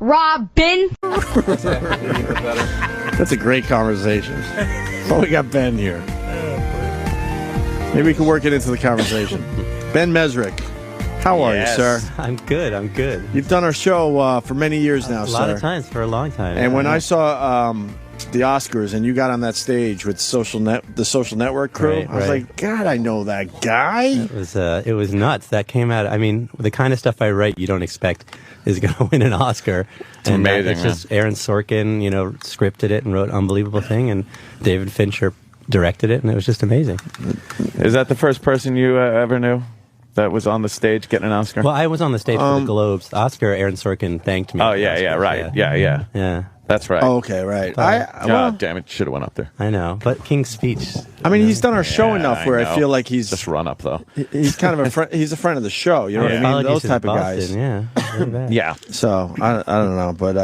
Robin. That's a great conversation. Oh, we got Ben here. Maybe we can work it into the conversation. Ben Mezrich, how are you, sir? I'm good. I'm good. You've done our show for many years now, sir. A lot of times, for a long time. And when I saw the Oscars and you got on that stage with the Social Network crew, I was like, God, I know that guy. It was nuts. That came out. I mean, the kind of stuff I write, you don't expect is going to win an Oscar. It's amazing. It's just Aaron Sorkin, scripted it and wrote an unbelievable thing, and David Fincher directed it, and it was just amazing. Is that the first person you ever knew that was on the stage getting an Oscar? Well, I was on the stage for the Globes. The Oscar, Aaron Sorkin thanked me. Oh, yeah, right. Yeah. That's right. Oh, okay, right. God damn it, should have went up there. I know, but King's Speech. I mean, he's done our show enough where I feel like he's just run up though. He's kind of he's a friend of the show. You know what I mean? Those type of guys. Yeah. Yeah. So I don't know, but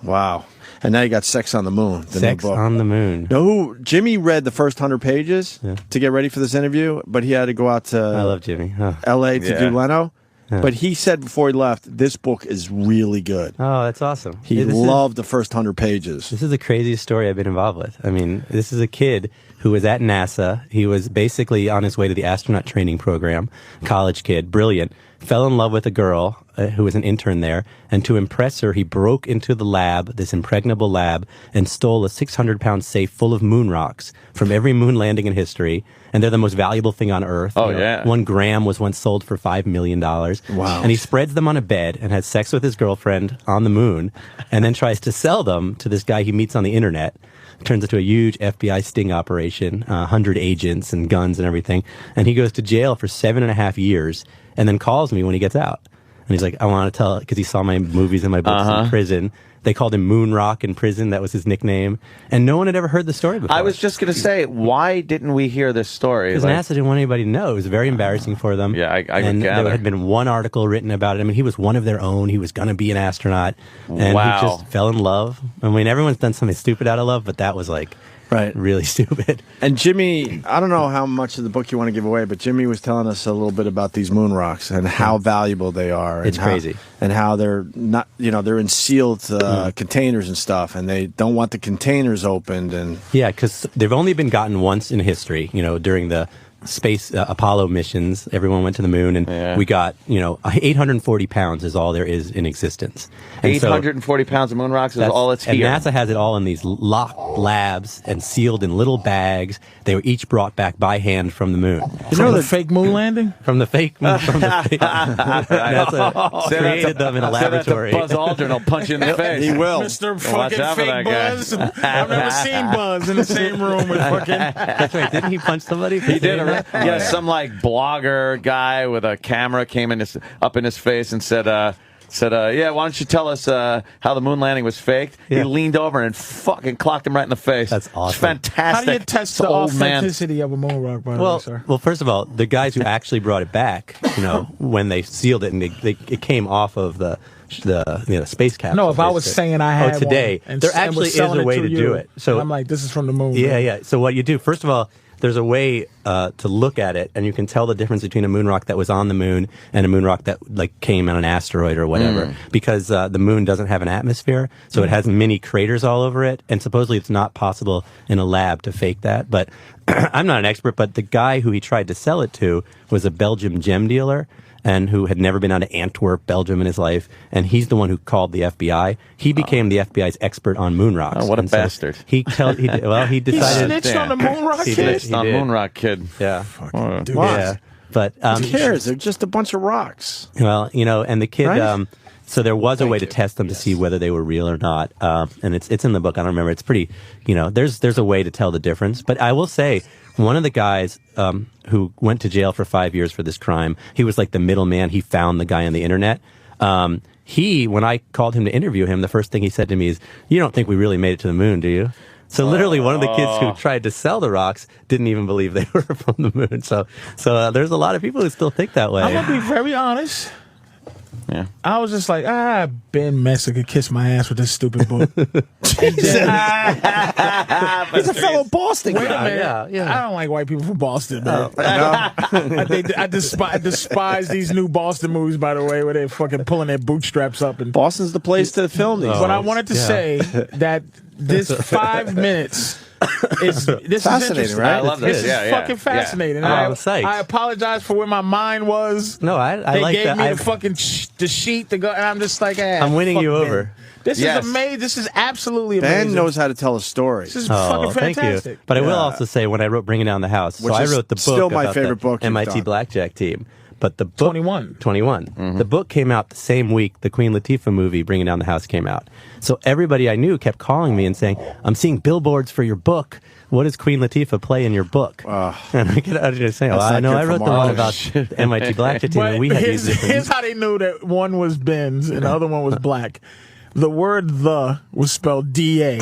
wow. And now you got Sex on the Moon. Sex on the Moon. No, Jimmy read the first 100 pages to get ready for this interview, but he had to go out to I love Jimmy. L.A. to do Leno. But he said before he left, this book is really good. Oh, that's awesome. He loved the first 100 pages. This is the craziest story I've been involved with. I mean, this is a kid who was at NASA. He was basically on his way to the astronaut training program, college kid, brilliant, fell in love with a girl who was an intern there, and to impress her, he broke into the lab, this impregnable lab, and stole a 600-pound safe full of moon rocks from every moon landing in history, and they're the most valuable thing on Earth. Oh, yeah. 1 gram was once sold for $5 million. Wow. And he spreads them on a bed and has sex with his girlfriend on the moon, and then tries to sell them to this guy he meets on the internet. Turns into a huge FBI sting operation, 100 agents and guns and everything. And he goes to jail for 7.5 years and then calls me when he gets out. And he's like, I want to tell, because he saw my movies and my books in prison. They called him Moon Rock in prison. That was his nickname. And no one had ever heard the story before. I was just going to say, why didn't we hear this story? Because NASA didn't want anybody to know. It was very embarrassing for them. Yeah, I and gather. There had been one article written about it. I mean, he was one of their own. He was going to be an astronaut. And he just fell in love. I mean, everyone's done something stupid out of love, but that was like really stupid. And Jimmy, I don't know how much of the book you want to give away, but Jimmy was telling us a little bit about these moon rocks and how valuable they are. It's crazy. And how they're not, they're in sealed containers and stuff, and they don't want the containers opened. And yeah, because they've only been gotten once in history, during the space Apollo missions. Everyone went to the moon, and we got 840 pounds is all there is in existence. And 840 pounds of moon rocks is all it's here. And NASA has it all in these locked labs and sealed in little bags. They were each brought back by hand from the moon. From the fake moon landing? From the fake moon. NASA created them in a laboratory. Buzz Aldrin will punch you in the face. He will. Mr. fucking fake Buzz. I've never seen Buzz in the same room with fucking... That's right. Didn't he punch somebody? He did. Yeah, some blogger guy with a camera came up in his face and said, yeah, why don't you tell us how the moon landing was faked? Yeah. He leaned over and fucking clocked him right in the face. That's awesome. It's fantastic. How do you test the authenticity of a moon rock, by the way, sir? Well, first of all, the guys who actually brought it back, when they sealed it and it came off of the space capsule. No, if I was saying I had today, one there actually is a way to do it. So I'm like, this is from the moon. Yeah. So what you do, first of all, there's a way to look at it, and you can tell the difference between a moon rock that was on the moon and a moon rock that came on an asteroid or whatever. Because the moon doesn't have an atmosphere, so it has mini craters all over it, and supposedly it's not possible in a lab to fake that. But I'm not an expert, but the guy who he tried to sell it to was a Belgian gem dealer, and who had never been out of Antwerp, Belgium in his life, and he's the one who called the FBI. He became the FBI's expert on moon rocks. Oh, what a bastard. He decided... He snitched on the moon rock kid? He snitched on Moon Rock Kid. Yeah. Fucking dude. Yeah. But, who cares? They're just a bunch of rocks. Well, and the kid... Right? So there was a way to test them to see whether they were real or not. And it's in the book. I don't remember. It's pretty... there's a way to tell the difference. But I will say... One of the guys who went to jail for 5 years for this crime, he was like the middleman. He found the guy on the internet. When I called him to interview him, the first thing he said to me is, "You don't think we really made it to the moon, do you?" So literally one of the kids who tried to sell the rocks didn't even believe they were from the moon. So there's a lot of people who still think that way. I'm going to be very honest. I was just like, Ben Mezrich could kiss my ass with this stupid book. He's a fellow Boston Wait a guy. minute. Yeah. I don't like white people from Boston, man. No? I despise these new Boston movies, by the way, where they're fucking pulling their bootstraps up. And Boston's the place to film these. But I wanted to say that this 5 minutes this is fascinating, interesting. right? I love this. This is fucking fascinating. I'm psyched. I apologize for where my mind was. No, I They like gave that. me the fucking the sheet to go, and I'm just like, I'm winning fuck you Ben. over. This Yes. is amazing. This is absolutely amazing. Ben knows how to tell a story. This is Oh, fucking thank fantastic. you. But I will also say, when I wrote Bringing Down the House, Which so I is wrote the book still my about favorite the book you've MIT done. Blackjack team. But the book 21. 21. Mm-hmm. The book came out the same week the Queen Latifah movie Bringing Down the House came out. So everybody I knew kept calling me and saying, "I'm seeing billboards for your book. What does Queen Latifah play in your book?" And I was just saying, That's I not know good I for wrote the one Marlon. about the MIT Blackjack team, But and we had here's, these different. here's how they knew that one was Ben's and the other one was black. The word "the" was spelled D-A.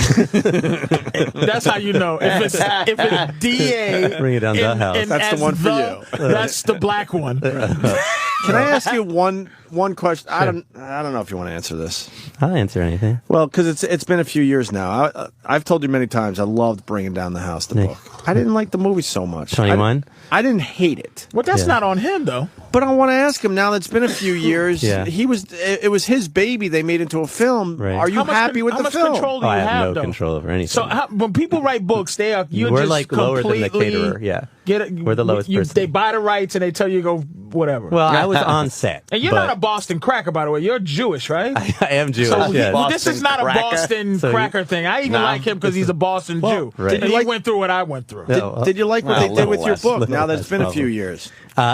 That's how you know. If it's D-A, Bring it down the house. That's the as one for you. That's the black one. Can I ask you one question? I don't know if you want to answer this. I'll answer anything. Well, because it's been a few years now. I've told you many times I loved Bringing Down the House, the book. I didn't like the movie so much. 21? I didn't hate it. Well, that's Yeah. not on him, though. But I want to ask him now that it's been a few years. Yeah. It was his baby they made into a film. Right. Are you How much happy with how the much film? control do Oh, you I have no though? control over anything. So when people write books, you're We're just like lower than the completely caterer, yeah. We're the lowest person. They buy the rights and they tell you to go whatever. well, I was on set. and you're but not a Boston cracker, by the way. You're Jewish, right? I am Jewish. So yeah. this is not a Boston So cracker thing. I even like him because he's a Boston Jew. right. And Did you he like- went through what I went through. Did you like what Well, they did with little your less, book little now that less, it's been a few probably. years?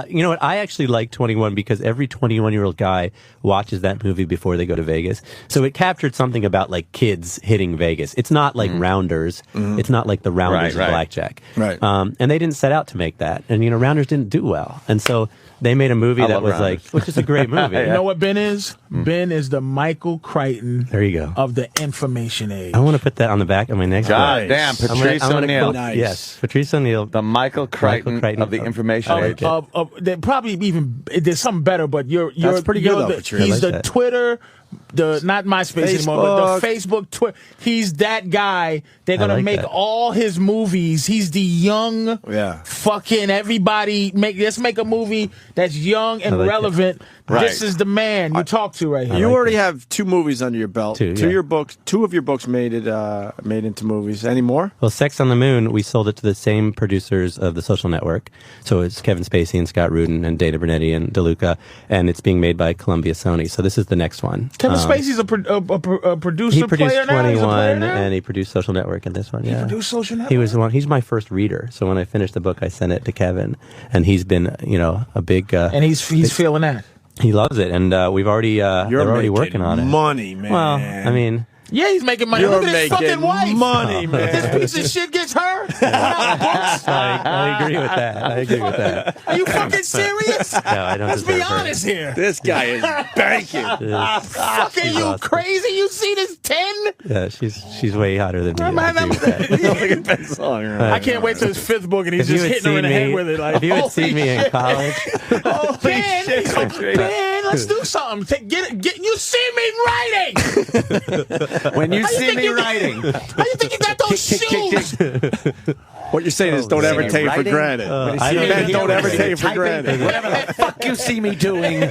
You know what? I actually like 21 because every 21-year-old guy watches that movie before they go to Vegas. So it captured something about like kids hitting Vegas. It's not like Rounders. It's not like the Rounders Right, of right. blackjack. Right. And they didn't set out to make that. And Rounders didn't do well. And so they made a movie I that love was Rounders. like, which is a great movie. You know what Ben is? Ben is the Michael Crichton There you go. of the information age. I want to put that on the back of my next God book. damn, I'm gonna- Patrice I'm gonna Oneal. quote- Nice. Yes, Patrice Oneal. The Michael Crichton of the information age. There probably even there's something better, but you're That's pretty good, though, the, Patrice. he's I like the that. Twitter, the not MySpace anymore, but the Facebook, Twitter. He's that guy. They're gonna like make that. all his movies. He's the young, Yeah. fucking everybody. Let's make a movie that's young and I like it. relevant. Right. This is the man you talk to right here. You like already have 2 movies under your belt. Two, yeah. Two of your books made into movies. Any more? Well, Sex on the Moon, we sold it to the same producers of The Social Network. So it's Kevin Spacey and Scott Rudin and Dana Bernetti and DeLuca, and it's being made by Columbia Sony. So this is the next one. Kevin Spacey's a producer, He produced player now. He's a player 21, now? and he produced Social Network in this one. Yeah. produced Social He was Network? the one. He's my first reader. So when I finished the book, I sent it to Kevin, and he's been, a big. And he's feeling that. He loves it, and we've already. They're already working on it. Money, man. Well, I mean. Yeah, he's making money. You're Look at his making fucking wife. money, This man. piece of shit gets her. Without books. I agree with that. I agree with that. Are you fucking serious? No, I don't Let's be deserve her. honest here. This guy is banking. Fucking She's you awesome. crazy? You see this 10? Yeah, she's way hotter than me. I'm I having- agree with that. I can't wait till his 5th book and he's If you just had hitting her in the seen head me- with it. Like, if you had holy seen me in shit. college, Oh, Ben, Ben, let's do something. Get you see me writing. When you How you see think me you- writing, How you think you got those shoes? What you're saying is don't ever man. take it for Writing? granted. I don't- Ben, don't ever take it for typing, granted. whatever the fuck you see me doing.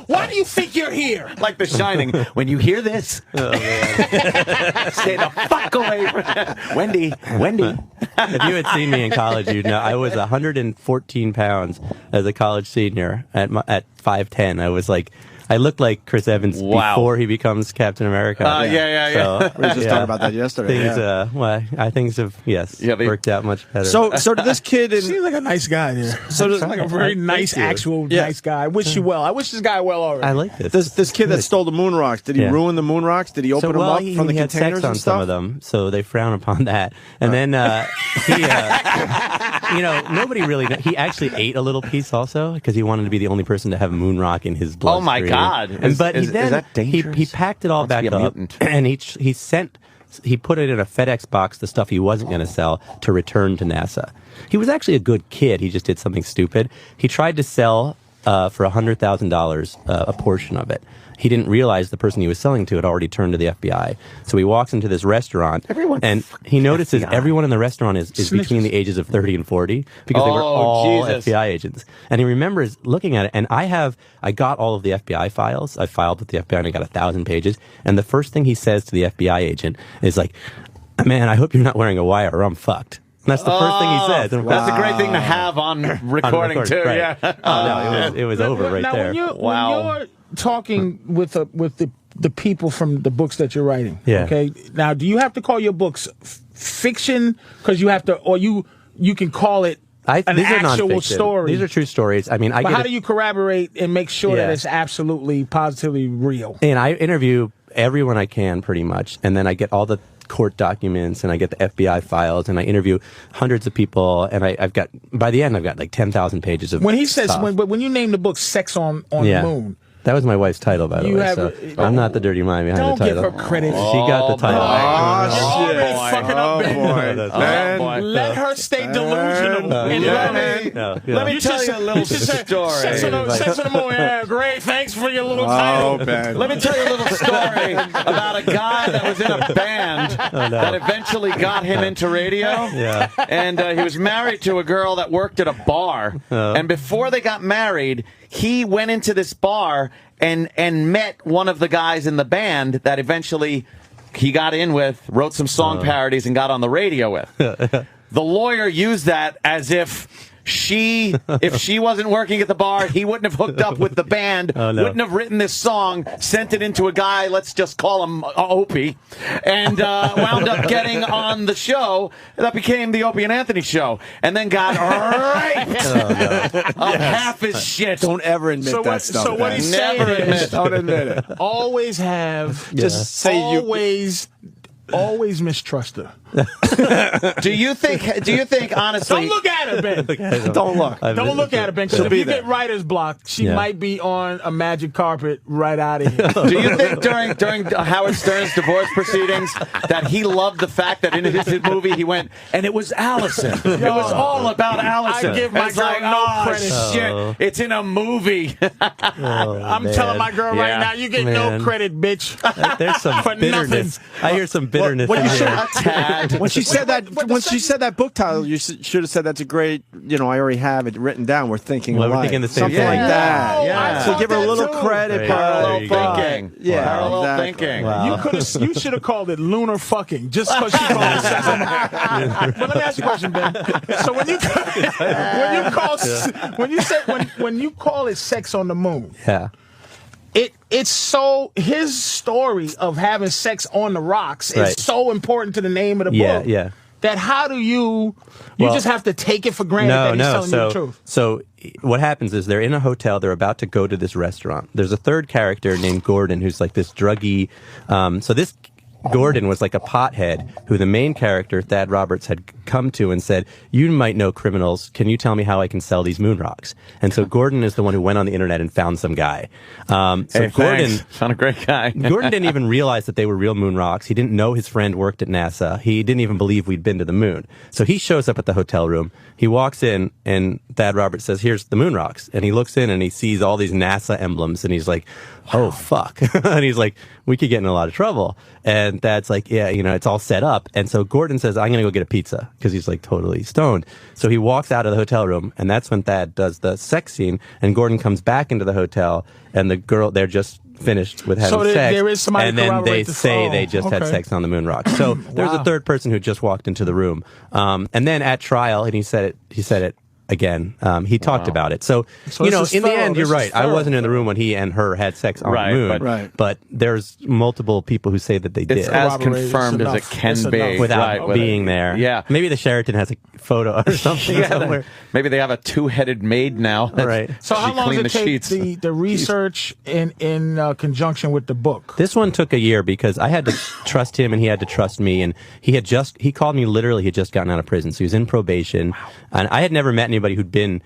Why do you think you're here? Like The Shining. When you hear this, stay the fuck away from Wendy. if you had seen me in college, you'd know I was 114 pounds as a college senior at 5'10". I looked like Chris Evans Wow. before he becomes Captain America. Yeah. So, We were just talking about that yesterday. things, yeah. things have they- worked out much better. So did this kid in Seems like a nice guy there. So does- Seems like a very Thank nice, you. actual Yeah. nice guy. I wish you well. I wish this guy well already. I like this. this kid that stole the moon rocks? Did he Yeah. ruin the moon rocks? Did he open them up he from the had containers sex on and some stuff? of them, so they frown upon that. And then nobody really. He actually ate a little piece also because he wanted to be the only person to have moon rock in his blood. Oh, my God. But Is then that dangerous? he packed it all Wants to back be a up, mutant. and he put it in a FedEx box, the stuff he wasn't going to sell, to return to NASA. He was actually a good kid. He just did something stupid. He tried to sell for $100,000, a portion of it. He didn't realize the person he was selling to had already turned to the FBI. So he walks into this restaurant, and he notices everyone in the restaurant is between the ages of 30 and 40 because they were all FBI agents. And he remembers looking at it, and I got all of the FBI files. I filed with the FBI, and I got 1,000 pages. And the first thing he says to the FBI agent is like, "Man, I hope you're not wearing a wire or I'm fucked." And that's the first thing he says. And that's a great thing to have on recording too. Right. Yeah. No, it was over right now, there. When you're talking with the people from the books that you're writing, okay? Now, do you have to call your books fiction because you have to, or you can call it an actual story? These are true stories. I mean, but how do you corroborate and make sure that it's absolutely, positively real? And I interview everyone I can pretty much, and then I get all the court documents, and I get the FBI files, and I interview hundreds of people, and I've got, by the end, I've got like 10,000 pages of When he says, stuff. when you name the book Sex on the Moon, that was my wife's title, by the way. So I'm not the dirty mind behind the title. Don't give her credit. She got the title. Let her stay delusional. Let me tell you a little story. Sex on the Moon. Yeah, great. Thanks for your little title. Let me tell you a little story about a guy that was in a band that eventually got him into radio. And he was married to a girl that worked at a bar. And before they got married, he went into this bar and met one of the guys in the band that eventually he got in with, wrote some song parodies, and got on the radio with. The lawyer used that as if if she wasn't working at the bar, he wouldn't have hooked up with the band, wouldn't have written this song, sent it into a guy, let's just call him Opie, and wound up getting on the show. That became the Opie and Anthony show, and then got raped of half his shit. Don't ever admit that stuff. So what he's saying is, don't admit it. Always have, just say always mistrust her. Do you think honestly? Don't look at her, Ben. Don't look. Don't look at her, Ben. Because if you get writer's block, she might be on a magic carpet right out of here. Do you think during Howard Stern's divorce proceedings that he loved the fact that in his movie he went, and it was Allison. It was all about Allison. I give my girl no credit. Shit, it's in a movie. I'm telling my girl right now, you get no credit, bitch. There's some bitterness. I hear some bitterness. When she said that book title, you should have said that's a great. I already have it written down. We're thinking alike. We're thinking the same something like that. Yeah. So give her a little credit. Parallel thinking. Yeah, parallel thinking. Wow. You should have called it lunar fucking just because she called it sex. But let me ask you a question, Ben. So when you call it Sex on the Moon, it's so, his story of having sex on the rocks is so important to the name of the book. That how do you just have to take it for granted that he's telling you the truth? So what happens is they're in a hotel, they're about to go to this restaurant. There's a third character named Gordon who's like this druggy, so this Gordon was like a pothead who the main character, Thad Roberts, had come to and said, "You might know criminals. Can you tell me how I can sell these moon rocks?" And so Gordon is the one who went on the internet and found some guy. Gordon found a great guy. Gordon didn't even realize that they were real moon rocks. He didn't know his friend worked at NASA. He didn't even believe we'd been to the moon. So he shows up at the hotel room. He walks in, and Thad Roberts says, "Here's the moon rocks." And he looks in, and he sees all these NASA emblems, and he's like, "Oh, fuck." And he's like, "We could get in a lot of trouble." And Thad's like, "Yeah, it's all set up." And so Gordon says, "I'm going to go get a pizza," because he's like totally stoned. So he walks out of the hotel room, and that's when Thad does the sex scene, and Gordon comes back into the hotel, and the girl, they're just finished with having sex. There is somebody and then they say they just had sex on the moon rock. So there's a third person who just walked into the room. And then at trial, and he said it again. He talked about it. So in the end, you're right. I wasn't in the room when he and her had sex on the moon. But there's multiple people who say that they did. It's as confirmed as it can be. Without being there. Yeah. Maybe the Sheraton has a photo or something somewhere. Maybe they have a two-headed maid now. Right. So how long does it take the research in conjunction with the book? This one took a year because I had to trust him and he had to trust me. And he called me literally, he had just gotten out of prison. So he was in probation. And I had never met anybody who'd been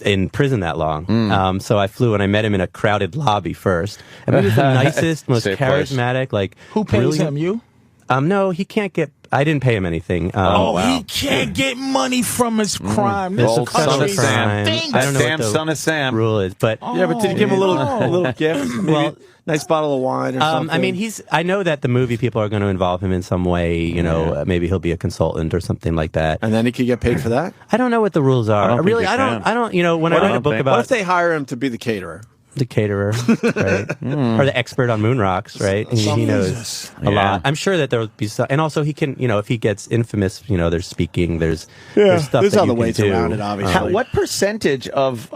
in prison that long. So I flew and I met him in a crowded lobby first. And he was the nicest, most charismatic, Who pays him? You? No, he can't get. I didn't pay him anything. He can't get money from his crime. This Old son of Sam. stinks. I don't know Damn what the son of Sam. rule is, but Yeah, but did you give him a little gift? Maybe nice bottle of wine or something? I mean, I know that the movie people are going to involve him in some way. You know, maybe he'll be a consultant or something like that. And then he could get paid for that? I don't know what the rules are. I don't. You know, when I write a book about What if they hire him to be the caterer? the caterer, right, or the expert on moon rocks, right? He knows a lot. I'm sure that there will be some, and also he can, you know, if he gets infamous, you know, there's speaking, there's stuff there's that other you ways can do. around it, obviously. What percentage of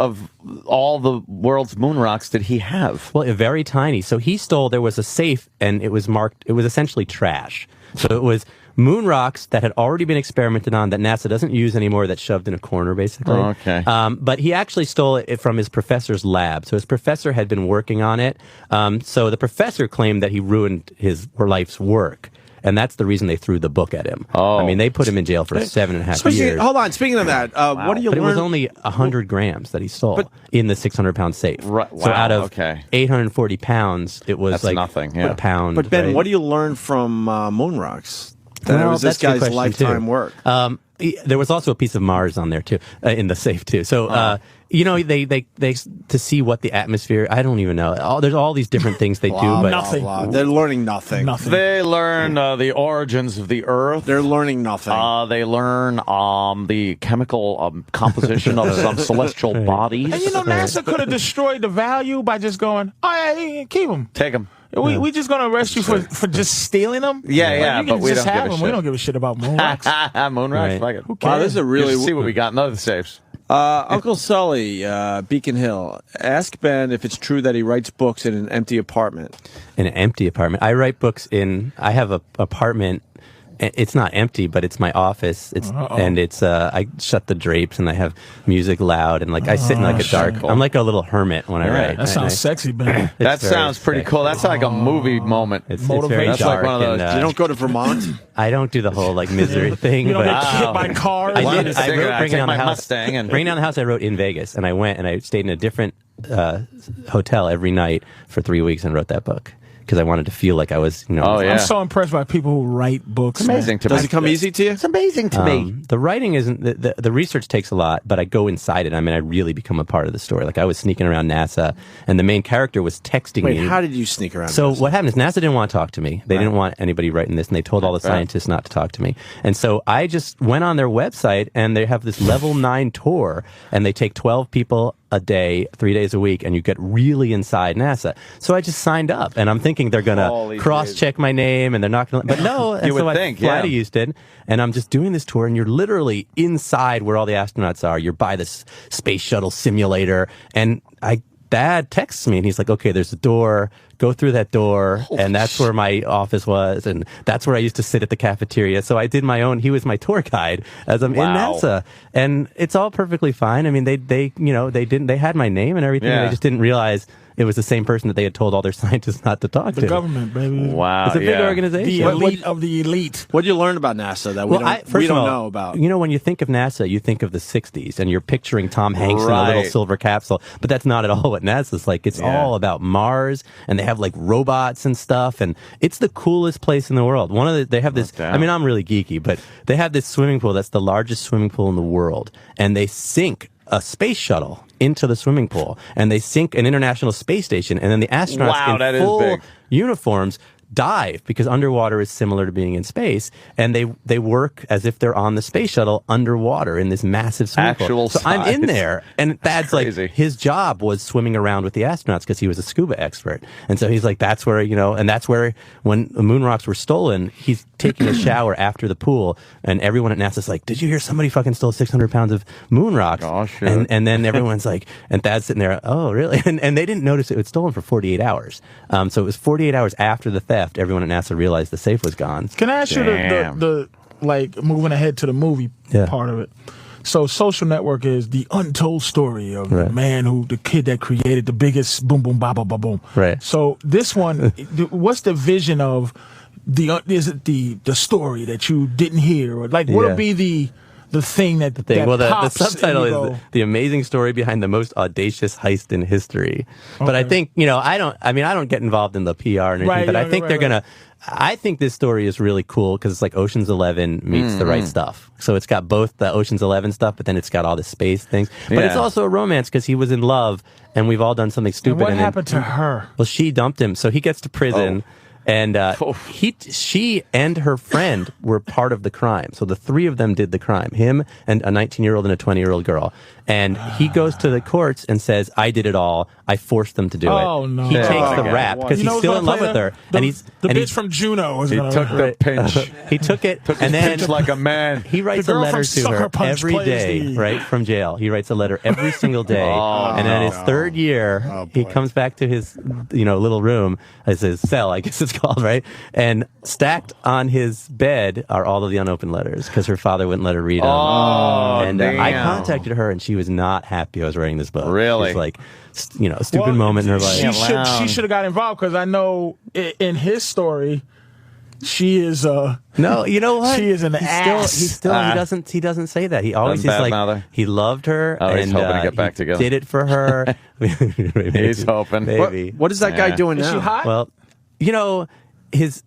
all the world's moon rocks did he have? Well, very tiny. So he stole. There was a safe, and it was marked. It was essentially trash. So it was moon rocks that had already been experimented on that NASA doesn't use anymore, that's shoved in a corner, basically. Oh, okay. But he actually stole it from his professor's lab. So his professor had been working on it. So the professor claimed that he ruined his life's work. And that's the reason they threw the book at him. I mean, they put him in jail for 7.5 years. Hold on. Speaking of that, what do you learn? But it was only 100 grams that he stole in the 600-pound safe. Right. So out of 840 pounds, it was that's like nothing, a pound. But Ben, right? what do you learn from moon rocks? That Well, was this that's a good guy's question, lifetime too. work. There was also a piece of Mars on there too, in the safe too. So you know, they to see what the atmosphere. I don't even know. There's all these different things they do, but nothing. They're learning nothing. Nothing. They learn the origins of the Earth. They're learning nothing. They learn the chemical composition of some celestial bodies. And you know, NASA could have destroyed the value by just going, oh, yeah, keep them. Take them. We just gonna arrest you for just stealing them. Yeah, you can but we just don't have give a them. We shit. don't give a shit about moon rocks. Moon rocks, Right. fuck it. Who cares? Wow, this is a really Just see what we got in other safes. Uncle Sully, Beacon Hill. Ask Ben if it's true that he writes books in an empty apartment. in an empty apartment. I write books in. I have a apartment. It's not empty, but it's my office. And it's I shut the drapes and I have music loud and like I sit in like a dark. I'm like a little hermit when I write. That sounds sexy, Ben. That sounds pretty cool. That's like a movie moment. It's very That's dark. like one of those. and, You don't go to Vermont? I don't do the whole like misery thing. You don't but get hit by cars. I One did. is I cigarette. wrote I Bringing take Down the my House. Mustang and- Bringing Down the House. I wrote in Vegas, and I went and I stayed in a different hotel every night for 3 weeks and wrote that book because I wanted to feel like I was. You know, Oh, yeah. I'm so impressed by people who write books. It's amazing to me. Does it come easy to you? It's amazing to me. The writing isn't the research takes a lot, but I go inside it. I mean, I really become a part of the story. Like I was sneaking around NASA, and the main character was texting Wait, me. how did you sneak around? So this? what happened is NASA didn't want to talk to me. They didn't want anybody writing this, and they told all the scientists not to talk to me. And so I just went on their website, and they have this level 9 tour, and they take 12 people a day, 3 days a week, and you get really inside NASA. So I just signed up, and I'm thinking they're gonna Holy cross-check my name, and they're not gonna. But no, and You so would I think, fly yeah. to Houston, and I'm just doing this tour, and you're literally inside where all the astronauts are. You're by this space shuttle simulator, and Dad texts me and he's like, okay, there's a door, go through that door. And that's where my office was. And that's where I used to sit at the cafeteria. So I did my own, he was my tour guide as I'm in NASA. And it's all perfectly fine. I mean, they had my name and everything. Yeah. They just didn't realize it was the same person that they had told all their scientists not to talk to. The government, baby. Wow. It's a big organization. The elite of the elite. What did you learn about NASA that we First don't of all, know about? You know, when you think of NASA, you think of the 60s, and you're picturing Tom Hanks in a little Right. silver capsule, but that's not at all what NASA's like. It's all about Mars, and they have like robots and stuff, and it's the coolest place in the world. They have this, I mean, I'm really geeky, but they have this swimming pool that's the largest swimming pool in the world, and they sink a space shuttle into the swimming pool, and they sink an International Space Station, and then the astronauts that in is full big. uniforms dive because underwater is similar to being in space, and they work as if they're on the space shuttle underwater in this massive swimming Actual pool. So I'm in size. there, and Dad's like, crazy. his job was swimming around with the astronauts because he was a scuba expert, and so he's like, that's where, you know, and that's where when the moon rocks were stolen, he's taking a shower after the pool, and everyone at NASA's like, did you hear somebody fucking stole 600 pounds of moon rocks? Oh, shit. And then everyone's like, and Dad's sitting there, oh really? And they didn't notice it was stolen for 48 hours. So it was 48 hours after the theft, everyone at NASA realized the safe was gone. Can I ask you the like moving ahead to the movie part of it? So Social Network is the untold story of the man the kid that created the biggest boom boom ba ba ba boom. Right. So this one, what's the vision of is it the story that you didn't hear, or like what'll be the thing that that well, the pops subtitle and you is go, the amazing story behind the most audacious heist in history. But I think, I don't get involved in the PR or anything, but I think they're going to, I think this story is really cool because it's like Ocean's 11 meets The Right Stuff. So it's got both the Ocean's 11 stuff, but then it's got all the space things. But it's also a romance because he was in love and we've all done something stupid. And what happened to her? Well, she dumped him. So he gets to prison. And she and her friend were part of the crime. So the three of them did the crime. Him and a 19-year-old and a 20-year-old girl. And he goes to the courts and says, I did it all. I forced them to do it. Oh, no. He takes the rap because he's still in love with her. And he's the bitch from Juno. He took the pinch. He took it. And then pinch like a man. He writes a letter to her every day, right, from jail. He writes a letter every single day. And then his third year, he comes back to his little room, as his cell, I guess it's called, right? And stacked on his bed are all of the unopened letters because her father wouldn't let her read them. And I contacted her, and she was not happy I was writing this book. Really? She's like, a stupid moment in her life. She should have got involved because I know in his story, she is no, you know what? She is an ass. He doesn't say that. He always is like he loved her and he's hoping to get back together. Did it for her. Maybe, he's hoping. Maybe. What is that guy doing now? Is she hot? Well, his.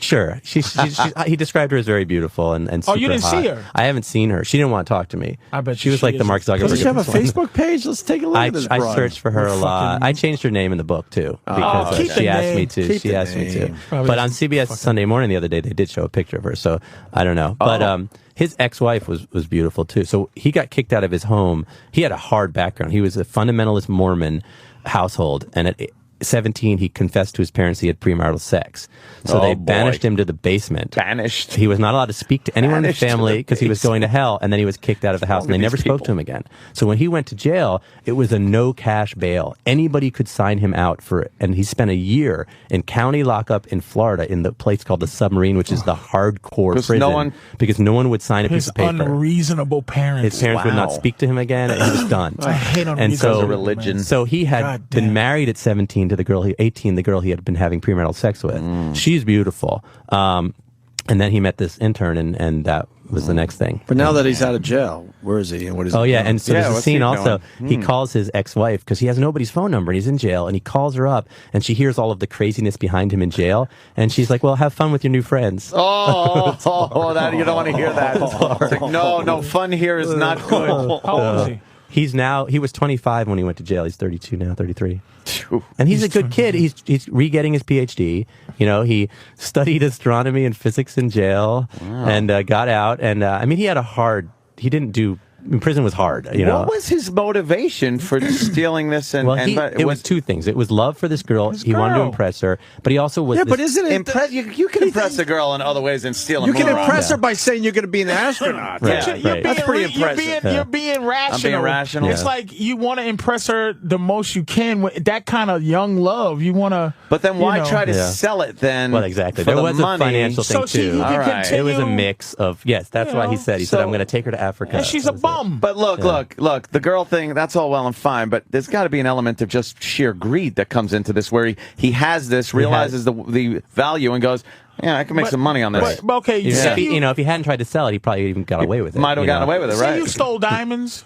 Sure. He described her as very beautiful and super you didn't hot. see her? I haven't seen her. She didn't want to talk to me. I bet she was like the Mark Zuckerberg. Does she have a Facebook page? Let's take a look at this. I searched for her a lot. I changed her name in the book too because she asked me to. She asked me to. But on CBS Sunday Morning the other day, they did show a picture of her. So I don't know. But his ex-wife was beautiful too. So he got kicked out of his home. He had a hard background. He was a fundamentalist Mormon household, and at 17, he confessed to his parents he had premarital sex. So they banished him to the basement. Banished. He was not allowed to speak to anyone in the family because he was going to hell, and then he was kicked out of the house, and they never spoke to him again. So when he went to jail, it was a no-cash bail. Anybody could sign him out for it, and he spent a year in county lockup in Florida in the place called the Submarine, which is the hardcore prison, because no one would sign a piece of paper. His unreasonable parents. His parents would not speak to him again, and he was done. I hate unreasonable religion. So he had been married at 17 to the girl 18, the girl he had been having premarital sex with. She's beautiful. And then he met this intern, and that was the next thing. But now that he's out of jail, where is he? And what is? And so there's a scene also. He calls his ex-wife because he has nobody's phone number, and he's in jail, and he calls her up, and she hears all of the craziness behind him in jail, and she's like, "Well, have fun with your new friends." That you don't want to hear that. It's like, no, fun here is not good. How old is he? He was 25 when he went to jail. He's 32 now, 33. And he's a good kid. He's re-getting his PhD. He studied astronomy and physics in jail and got out. And he had he didn't do. Prison was hard, What was his motivation for stealing this? It was two things. It was love for this girl. He wanted to impress her, but he also was. Yeah, but isn't it? You can impress a girl in other ways than stealing. You can impress her by saying you're going to be an astronaut. Right. That's pretty impressive. You're being rational. I'm being rational. It's like you want to impress her the most you can with that kind of young love. You want to. But then why try to sell it then? Well, exactly. There was a financial thing too. All right. It was a mix of that's why he said I'm going to take her to Africa. And she's a bum. But look, the girl thing, that's all well and fine, but there's got to be an element of just sheer greed that comes into this where he has this, realizes the value, and goes, I can make some money on this. But okay, if he hadn't tried to sell it, he probably even got away with it. Might have gotten away with it, right? Say you stole diamonds.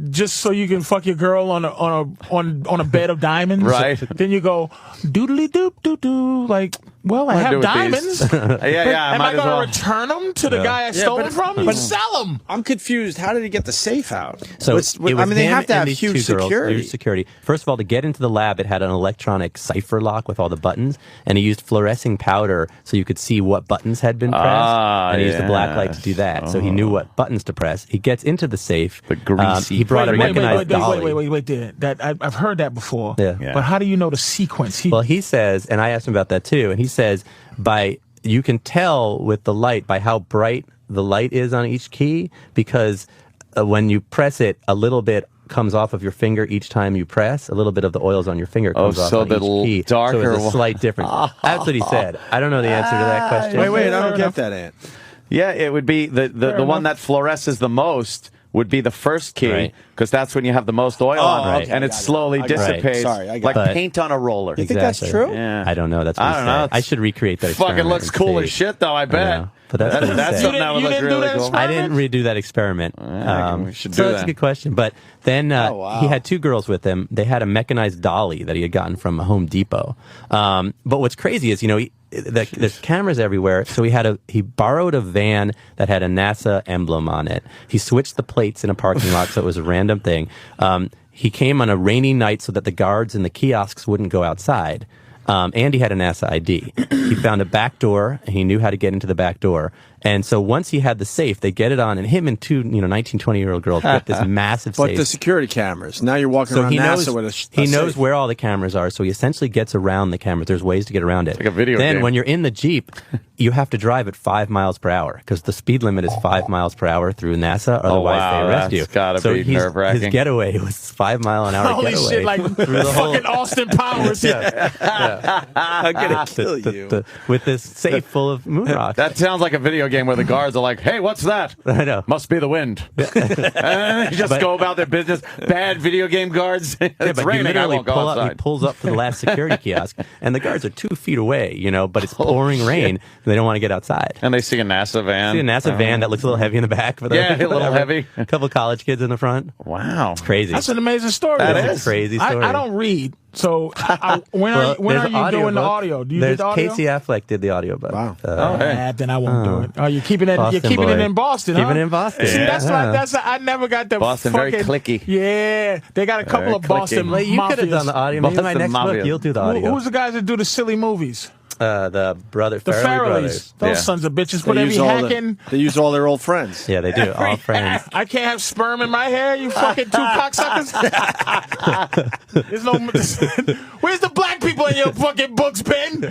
Just so you can fuck your girl on a bed of diamonds, right? Then you go doodly doop doo doo. Like, well, I have diamonds. Am I going to return them to the guy I stole them from? But sell them. I'm confused. How did he get the safe out? So they have to have huge security. First of all, to get into the lab, it had an electronic cipher lock with all the buttons, and he used fluorescing powder so you could see what buttons had been pressed. And he used the black light to do that, so he knew what buttons to press. He gets into the safe. The greasy. He brought a mechanized dolly. Wait there. I've heard that before. Yeah. But how do you know the sequence? He says, and I asked him about that too, and he says you can tell with the light by how bright the light is on each key, because when you press it, a little bit comes off of your finger each time you press. A little bit of the oils on your finger comes off on each key. Darker. So it's a slight difference. That's what he said. I don't know the answer to that question. Wait, I don't get that, Ant. Yeah, it would be the one that fluoresces the most would be the first key, because that's when you have the most oil on it, and it slowly dissipates like paint on a roller. You think that's true? Yeah. I don't know. That's what I don't know. I should recreate that. Fucking looks cool as shit, though. I bet. But that's what he said. something that would look really cool. I didn't redo that experiment. We should do so that. that's a good question. But then he had 2 girls with him. They had a mechanized dolly that he had gotten from Home Depot. But what's crazy is, there's cameras everywhere. So he borrowed a van that had a NASA emblem on it. He switched the plates in a parking lot, so it was a random thing. He came on a rainy night so that the guards in the kiosks wouldn't go outside. And he had a NASA ID. He found a back door, and he knew how to get into the back door. And so once he had the safe, they get it on, and him and 2, 19, 20-year-old girls get this massive safe. But the security cameras. Now you're walking around NASA with a He knows safe. where all the cameras are, so he essentially gets around the cameras. There's ways to get around it. Like a video Then game. when you're in the Jeep, you have to drive at 5 miles per hour, because the speed limit is 5 miles per hour through NASA, otherwise they arrest you. That's gotta be nerve-wracking. His getaway was 5 mile an hour Holy getaway. shit, like fucking Austin Powers. I'm going to kill you. With this safe full of moon rocks. That sounds like a video game where the guards are like, hey, what's that? I know. Must be the wind. And they just go about their business. Bad video game guards. It's raining, I won't go outside. He pulls up to the last security kiosk, and the guards are 2 feet away, but it's pouring rain, and they don't want to get outside. And they see a NASA van. See a NASA van that looks a little heavy in the back. But Yeah, a little heavy. A couple college kids in the front. Wow. It's crazy. That's an amazing story. That It's is. a crazy story. I don't read. So when are you doing the audio? Do you do the audio? Casey Affleck did the audio book. Wow. Then I won't do it. Oh, you're keeping it. Boston You're keeping it boy. in Boston. Keeping huh? it in Boston. See, that's Yeah. like I never got the Boston, fucking, very clicky. Yeah, they got a couple Very of Boston. clicky. Well, you could have done the audio. Maybe my Boston next Mafia. book, you'll do the audio. Who's the guys that do the silly movies? The The Farrelly Farrellies. brothers. Those Yeah. sons of bitches. But they be hacking. They use all their old friends. Yeah, they do. All friends. I can't have sperm in my hair, you fucking 2 cocksuckers. There's no. Where's the black people in your fucking books, Ben?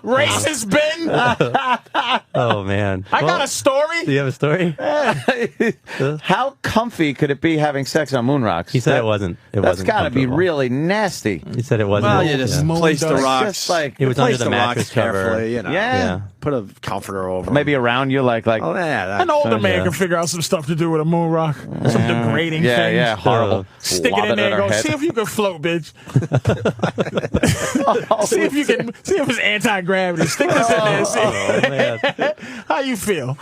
Racist Ben. Oh, man. I got a story. Do you have a story? How comfy could it be having sex on moon rocks? He said it wasn't. That's got to be comfortable. really nasty. He said it wasn't. Well, you just Yeah. place the Moon rocks. Just like It was place under the mattress rocks cover. carefully, Yeah. Put a comforter over. maybe around you, like Oh, yeah. An older man yeah. can figure out some stuff to do with a moon rock. Some degrading yeah, things. yeah, horrible. Stick Lob it in there at and her go, head. see if you can float, bitch. see if it's anti-gravity. Stick this in there. See. man. How you feel?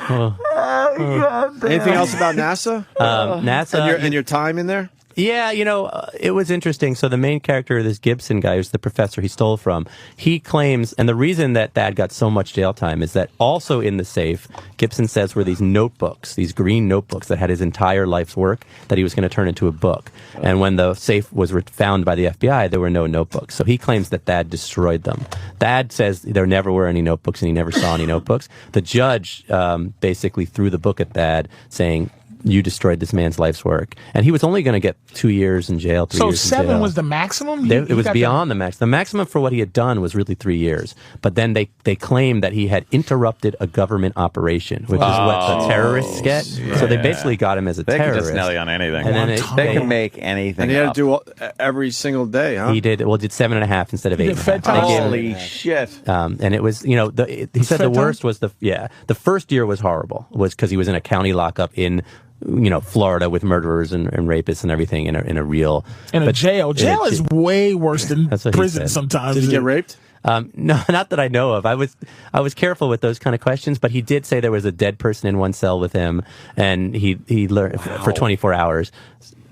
Anything else about NASA? NASA. and your time in there? Yeah, it was interesting. So the main character, this Gibson guy, who's the professor he stole from, he claims, and the reason that Thad got so much jail time is that also in the safe, Gibson says were these notebooks, these green notebooks that had his entire life's work that he was going to turn into a book. And when the safe was found by the FBI, there were no notebooks. So he claims that Thad destroyed them. Thad says there never were any notebooks and he never saw any notebooks. The judge basically threw the book at Thad saying, you destroyed this man's life's work. And he was only going to get 2 years in jail, 3 So years in 7 jail. was the maximum? It was beyond the max. The maximum for what he had done was really 3 years. But then they claimed that he had interrupted a government operation, which is what the terrorists get. So they basically got him as a They can terrorist. just Nelly on anything. And then they can make anything. And you had up. to do every single day, huh? He did 7.5 instead of 8. did fed time? Holy shit! And it was, he said the worst was the first year was horrible, was because he was in a county lockup in, Florida with murderers and rapists and everything in a real jail. Jail is way worse than That's what he prison said. sometimes. Did he get raped? No, not that I know of. I was careful with those kind of questions, but he did say there was a dead person in one cell with him, and he learned for 24 hours,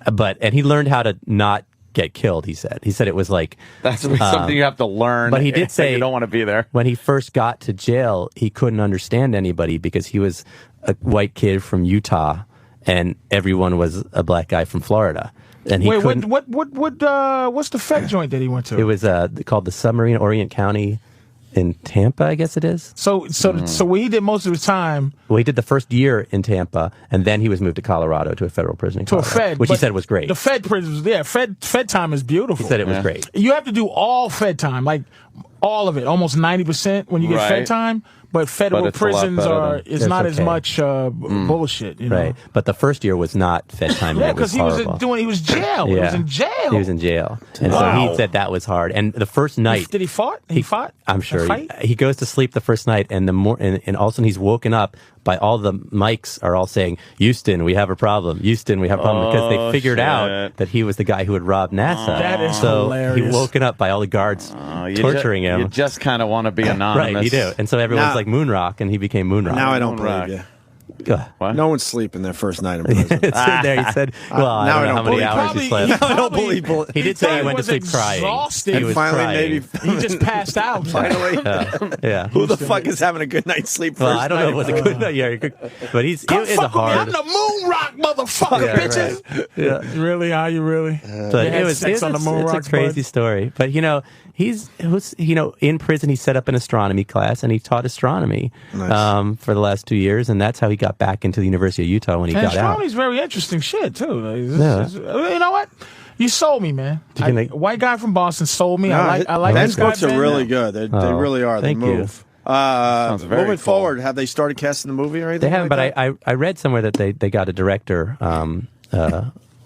and he learned how to not get killed. He said it was like That's something you have to learn. But he did say you don't want to be there. When he first got to jail, he couldn't understand anybody because he was a white kid from Utah, and everyone was a black guy from Florida. And he couldn't. What's the Fed joint that he went to? It was called the Submarine Orient County in Tampa, I guess it is. So where he did most of his time. Well, he did the first year in Tampa, and then he was moved to Colorado to a federal prison in To a Colorado, Fed, which he but said was great. The Fed prisons, Fed time is beautiful. He said it was great. You have to do all Fed time, like all of it, almost 90% when you get Right. Fed time. But federal it's a lot prisons better is That's not as okay. much bullshit, you know. Right, but the first year was not Fed time. Yeah, and it was because he horrible. was jail. He was in jail. He was in jail, and so Wow. he said that was hard. And the first night, Did he fought? He fought? I'm A sure fight? he goes to sleep the first night, and and all of a sudden he's woken up by all the mics are all saying, Houston, we have a problem. Houston, we have a problem. Because they figured out that he was the guy who had robbed NASA. That is so hilarious. He woken up by all the guards torturing him. You just kind of want to be anonymous. Right, you do. And so everyone's like Moonrock, and he became Moonrock. Now I don't believe you. What? No one's sleeping their first night in prison. There he said, well, I don't know how many hours he slept. I don't believe he did say he went to sleep crying. Exhausted. He was finally, crying. He just passed out. Finally. Yeah. Who the fuck is having a good night's sleep first Well, I don't know if it was night? a good night. Yeah, but he's Come it is fuck a hard. with me. I'm the moon rock motherfucker, bitches. Right. Yeah. Really? Are you really? But it was sex on the moon rock. It's a crazy story. But he's in prison. He set up an astronomy class and he taught astronomy for the last 2 years, and that's how he got back into the University of Utah when he got out. Astronomy's very interesting shit too. You know what? You sold me, man. White guy from Boston sold me. I like Ben's this guy, books are really good. They really are. Thank they move. Moving forward, have they started casting the movie or anything? They haven't, like but I read somewhere that they got a director,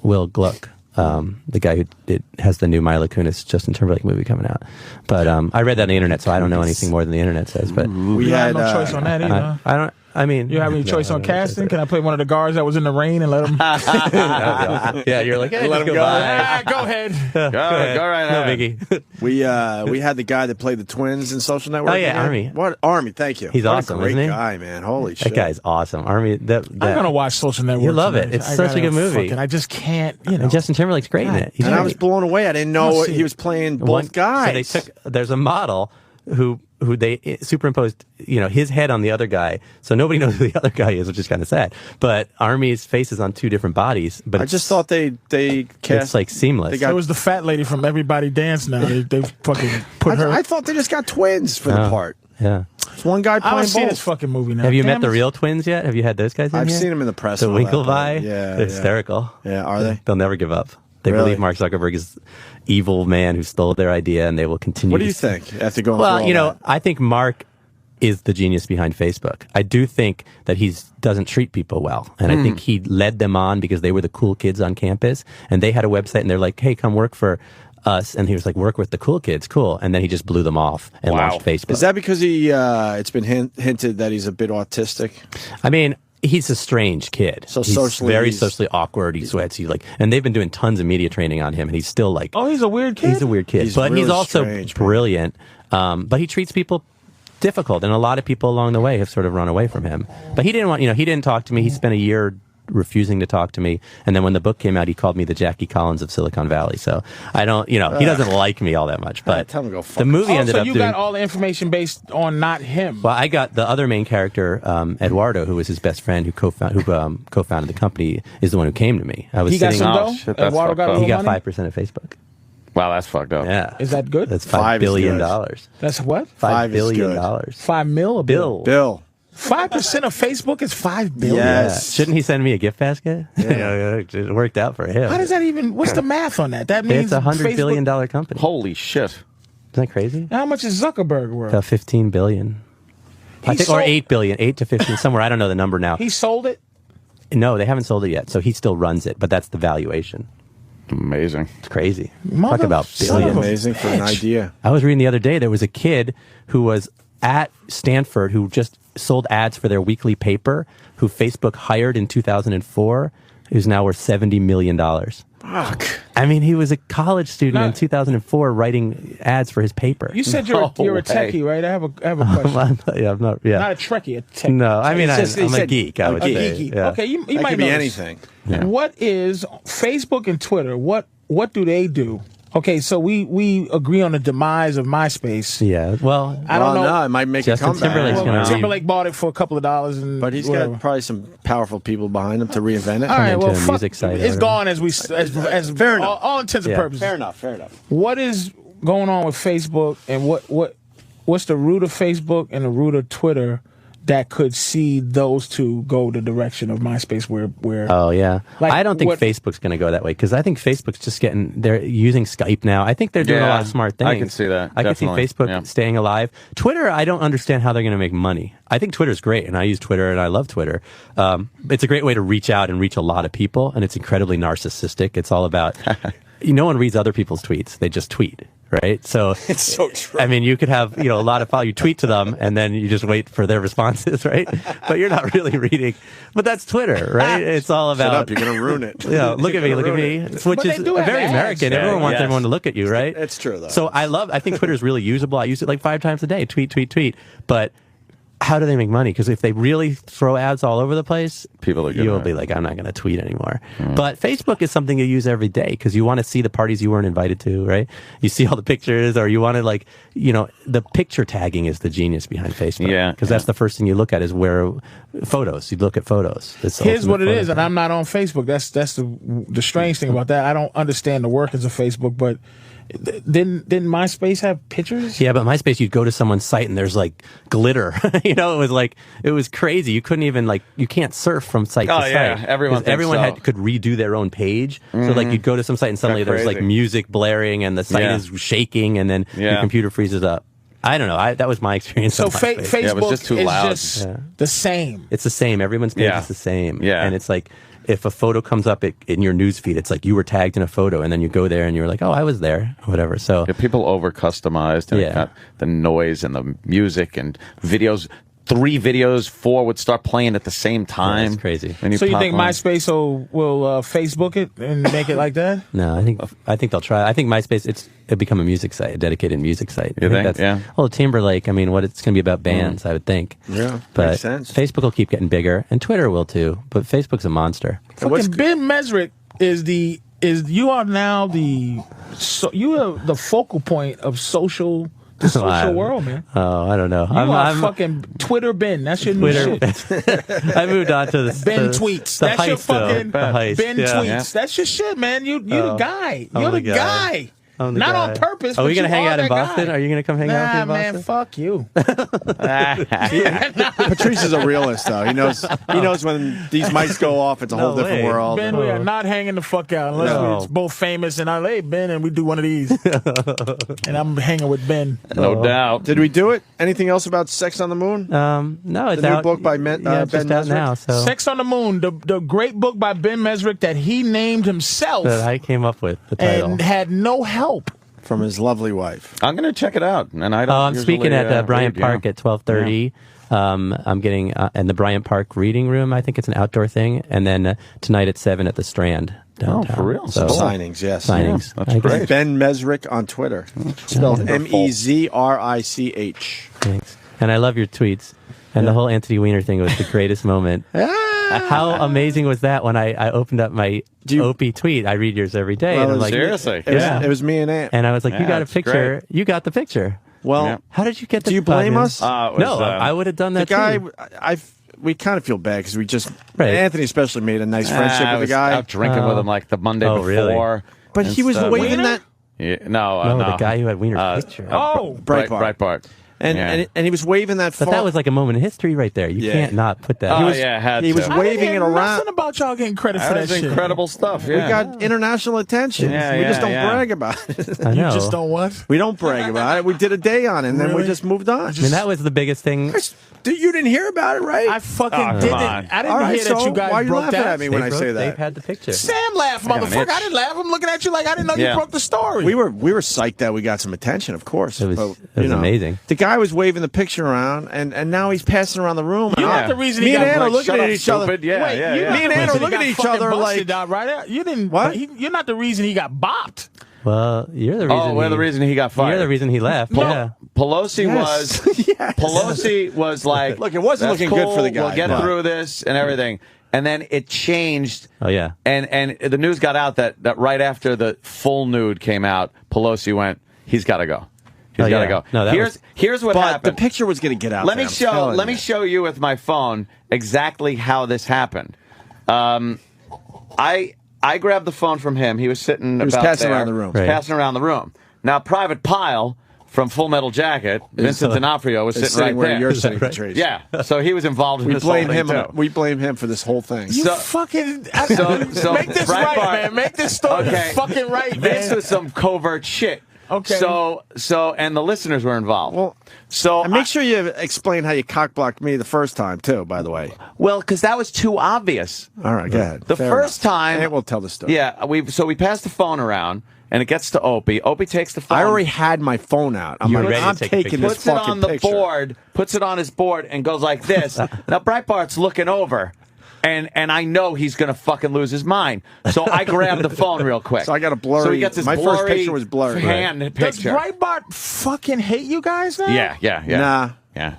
Will Gluck. The guy who has the new Mila Kunis Justin Timberlake movie coming out. But I read that on the internet, so I don't know anything more than the internet says. But we had no choice on that either. I don't. I mean, you have any choice on casting? Can I play one of the guards that was in the rain and let him? Yeah, you're like, hey, let him go. Go ahead. Go right no ahead. biggie. We had the guy that played the twins in Social Network. Oh yeah, again. Army. What Army? Thank you. He's what awesome, a great isn't he? guy, man. Holy shit. That guy's awesome. Army. I'm gonna watch Social Network. You love tonight. it. It's such a good movie. I just can't. And Justin Timberlake's great in it. And I was blown away. I didn't know he was playing both guys. So there's a model who they superimposed, his head on the other guy, so nobody knows who the other guy is, which is kind of sad. But Army's face is on two different bodies. But I just thought they cast. It's like seamless. It was the fat lady from Everybody Dance. Now they fucking put her. I thought they just got twins for the part. Yeah. It's one guy playing I both. see this fucking movie now. Have you met the real twins yet? Have you had those guys in I've here? seen them in the press. The and all that, Winklevi? Yeah. They're hysterical. Yeah, are they? They'll never give up. They Really? believe Mark Zuckerberg is evil man who stole their idea, and they will continue. What do you think after going Well, through all that? I think Mark is the genius behind Facebook. I do think that he doesn't treat people well. And I think he led them on because they were the cool kids on campus, and they had a website, and they're like, hey, come work for us. And he was like, work with the cool kids. Cool. And then he just blew them off and launched Facebook. Is that because it's been hinted that he's a bit autistic? I mean, he's a strange kid. So he's very socially awkward. He sweats. And they've been doing tons of media training on him, and he's still like, oh, he's a weird kid. He's a weird kid, but really he's also strange, brilliant. But he treats people difficult, and a lot of people along the way have sort of run away from him. But he didn't want, he didn't talk to me. He spent a year refusing to talk to me, and then when the book came out, he called me the Jackie Collins of Silicon Valley. So I don't, he doesn't like me all that much. But tell him to go fuck the movie ended so up you doing. got all the information based on not him. Well, I got the other main character, Eduardo, who was his best friend, who co-founded the company, is the one who came to me. I was He got sitting. some dough. shit, that's Eduardo got a He little got money? 5% of Facebook. Wow, that's fucked up. Yeah, Is that good? that's Five $5 is billion. good. That's what? $5 is billion. good. $5 mil a bill. Bill. 5% of Facebook is $5 billion. Yes. Shouldn't he send me a gift basket? Yeah. It worked out for him. How does that even? What's the math on that? That means It's a $100 billion Facebook- company. Holy shit. Isn't that crazy? How much is Zuckerberg worth? About 15 billion. I think, or 8 billion, 8 to 15, somewhere. I don't know the number now. He sold it. No, they haven't sold it yet, so he still runs it, but that's the valuation. Amazing. It's crazy. Mother Talk about son of billions. a Amazing for an bitch. idea. I was reading the other day, there was a kid who was at Stanford who just sold ads for their weekly paper, who Facebook hired in 2004, who's now worth $70 million. Fuck. I mean, he was a college student in 2004 writing ads for his paper. You said you're a techie, right? I have a question. I'm not, yeah. Not a Trekkie, a techie. No, I mean, It's just- I'm he a said- geek, I would say. geeky. Yeah. Okay, you That might could know be this. anything. Yeah. What is Facebook and Twitter? What do they do? Okay, so we agree on the demise of MySpace. Yeah, well, I don't know. No, it might make Justin a comeback. Timberlake's Well, gonna Timberlake bought it for a couple of dollars, and But he's whatever. got probably some powerful people behind him to reinvent it. All right, into well, a fuck, music site or it's whatever. gone as Fair enough. all intents and Yeah. purposes. Fair enough. Fair enough. What is going on with Facebook, and what's the root of Facebook and the root of Twitter that could see those two go the direction of MySpace where Oh yeah, Like, I don't think what- Facebook's going to go that way because I think Facebook's just they're using Skype now. I think they're doing a lot of smart things. I can see that, I can see definitely, Facebook yeah. staying alive. Twitter, I don't understand how they're going to make money. I think Twitter's great, and I use Twitter, and I love Twitter. It's a great way to reach out and reach a lot of people, and it's incredibly narcissistic. It's all about no one reads other people's tweets; they just tweet. right? So it's so true. I mean, you could have, a lot of you tweet to them and then you just wait for their responses, right? But you're not really reading. But that's Twitter, right? It's all about. Shut up, you're going to ruin it. Look at me, which is very American. Everyone wants everyone to look at you, right? It's true, though. So I think Twitter is really usable. I use it like 5 times a day. Tweet. But how do they make money? Because if they really throw ads all over the place, you'll be like, I'm not going to tweet anymore. But Facebook is something you use every day because you want to see the parties you weren't invited to, right? You see all the pictures, or you want to the picture tagging is the genius behind Facebook. Yeah. Because that's the first thing you look at is photos. You look at photos. Here's what it is, and I'm not on Facebook. That's the strange thing about that. I don't understand the workings of Facebook, but didn't MySpace have pictures? Yeah, but MySpace, you'd go to someone's site and there's like glitter. It was crazy. You couldn't even you can't surf from site to site. Yeah, everyone could redo their own page. So you'd go to some site and suddenly there's music blaring and the site is shaking and then your computer freezes up. I don't know. That was my experience. So Facebook it was just too loud. The same. It's the same. Everyone's page is the same. Yeah, and it's like, if a photo comes up in your news feed, it's like you were tagged in a photo, and then you go there and you're like, oh, I was there, or whatever. So people over customized and the noise and the music and videos. 3 videos, 4 would start playing at the same time. That's crazy. So you think MySpace will Facebook it and make it like that? No, I think they'll try. I think MySpace it'll become a music site, a dedicated music site. You think? Yeah. Well, Timberlake. I mean, it's going to be about bands, I would think. Yeah, but makes sense. Facebook will keep getting bigger, and Twitter will too. But Facebook's a monster. Fucking Ben Mezrich you are now the focal point of social. The social world, man. Oh, I don't know. I'm fucking Twitter Ben. That's your new shit. I moved on to the Ben tweets. That's your fucking Ben tweets. Yeah. That's your shit, man. You the guy. You're the guy. Not on purpose. Are we going to hang out in Boston? Are you going to come hang out in Boston? Man, fuck you. Patrice is a realist, though. He knows when these mics go off, it's a whole different world. Ben, we are not hanging the fuck out unless we're both famous. And hey, Ben, and we do one of these. And I'm hanging with Ben. No doubt. Did we do it? Anything else about Sex on the Moon? No, it's the out. new book by Ben Mezrich out now. So. Sex on the Moon, the great book by Ben Mezrich that he named himself. That I came up with the title. And had no help from his lovely wife. I'm going to check it out, and I don't. I'm speaking at Bryant Park at 12:30. I'm getting in the Bryant Park Reading Room. I think it's an outdoor thing, and then tonight at 7 at the Strand downtown. Oh, for real? So signings, yes. Signings. Yeah, that's great. Ben Mezrich on Twitter, spelled Mezrich. Thanks. And I love your tweets. And the whole Anthony Weiner thing was the greatest moment. How amazing was that when I opened up my Opie tweet? I read yours every day. Well, and I'm like, seriously? It was me and Ant. And I was like, you got a picture. You got the picture. Well, how did you get the Do you blame us? No, I would have done that too. We kind of feel bad because we just, Anthony especially made a nice friendship with the guy. Out drinking with him like the Monday before. Really? But he was waving that. Yeah, no, the guy who had Weiner's picture. Breitbart. And he was waving that. But that was like a moment in history right there. You can't not put that. He was waving it around. Nothing about y'all getting credit for that shit. Incredible stuff. We got international attention. We just don't brag about it. I know. You just don't what? We don't brag about it. We did a day on it, and then we just moved on. I mean, that was the biggest thing. You didn't hear about it, right? I fucking didn't. I didn't hear that you guys why are you broke laughing that. at me when I say that? They've had the picture. Sam laughed, motherfucker. I didn't laugh. I'm looking at you like I didn't know you broke the story. We were psyched that we got some attention, of course. It was amazing. The guy was waving the picture around, and now he's passing around the room. You're not the reason me he and got Ann are looking at each other. Me and Ann are looking at each other like, you didn't. What? You're not the reason he got bopped. Well, you're the reason. We're the reason he got fired. You're the reason he left. Pelosi was. Pelosi was like, look, it wasn't looking good for the guy. We'll get through this and everything. And then it changed. Oh yeah. And the news got out that right after the full nude came out, Pelosi went, he's got to go. He's got to go. No, here's what happened. The picture was going to get out. Let me show you with my phone exactly how this happened. I grabbed the phone from him. He was sitting. He was passing around the room. Passing around the room. Now, Private Pile from Full Metal Jacket, Vincent D'Onofrio, was sitting right where there. you're sitting, Patrice. Yeah, so he was involved in this whole thing too. We blame him for this whole thing. You fucking make this right, man. Make this story fucking right, man. This was some covert shit. Okay. So, and the listeners were involved. Well, and make sure you explain how you cockblocked me the first time too. By the way. Well, because that was too obvious. All right, go ahead. The first time, and we'll tell the story. Yeah, we passed the phone around, and it gets to Opie. Opie takes the phone. I already had my phone out. I'm taking this fucking picture. Board, puts it on his board, and goes like this. Now Breitbart's looking over. And I know he's going to fucking lose his mind. So I grabbed the phone real quick. So I got a blurry. So he gets his my first picture was blurry. Hand picture. Does Breitbart fucking hate you guys now? Yeah. Nah. Yeah.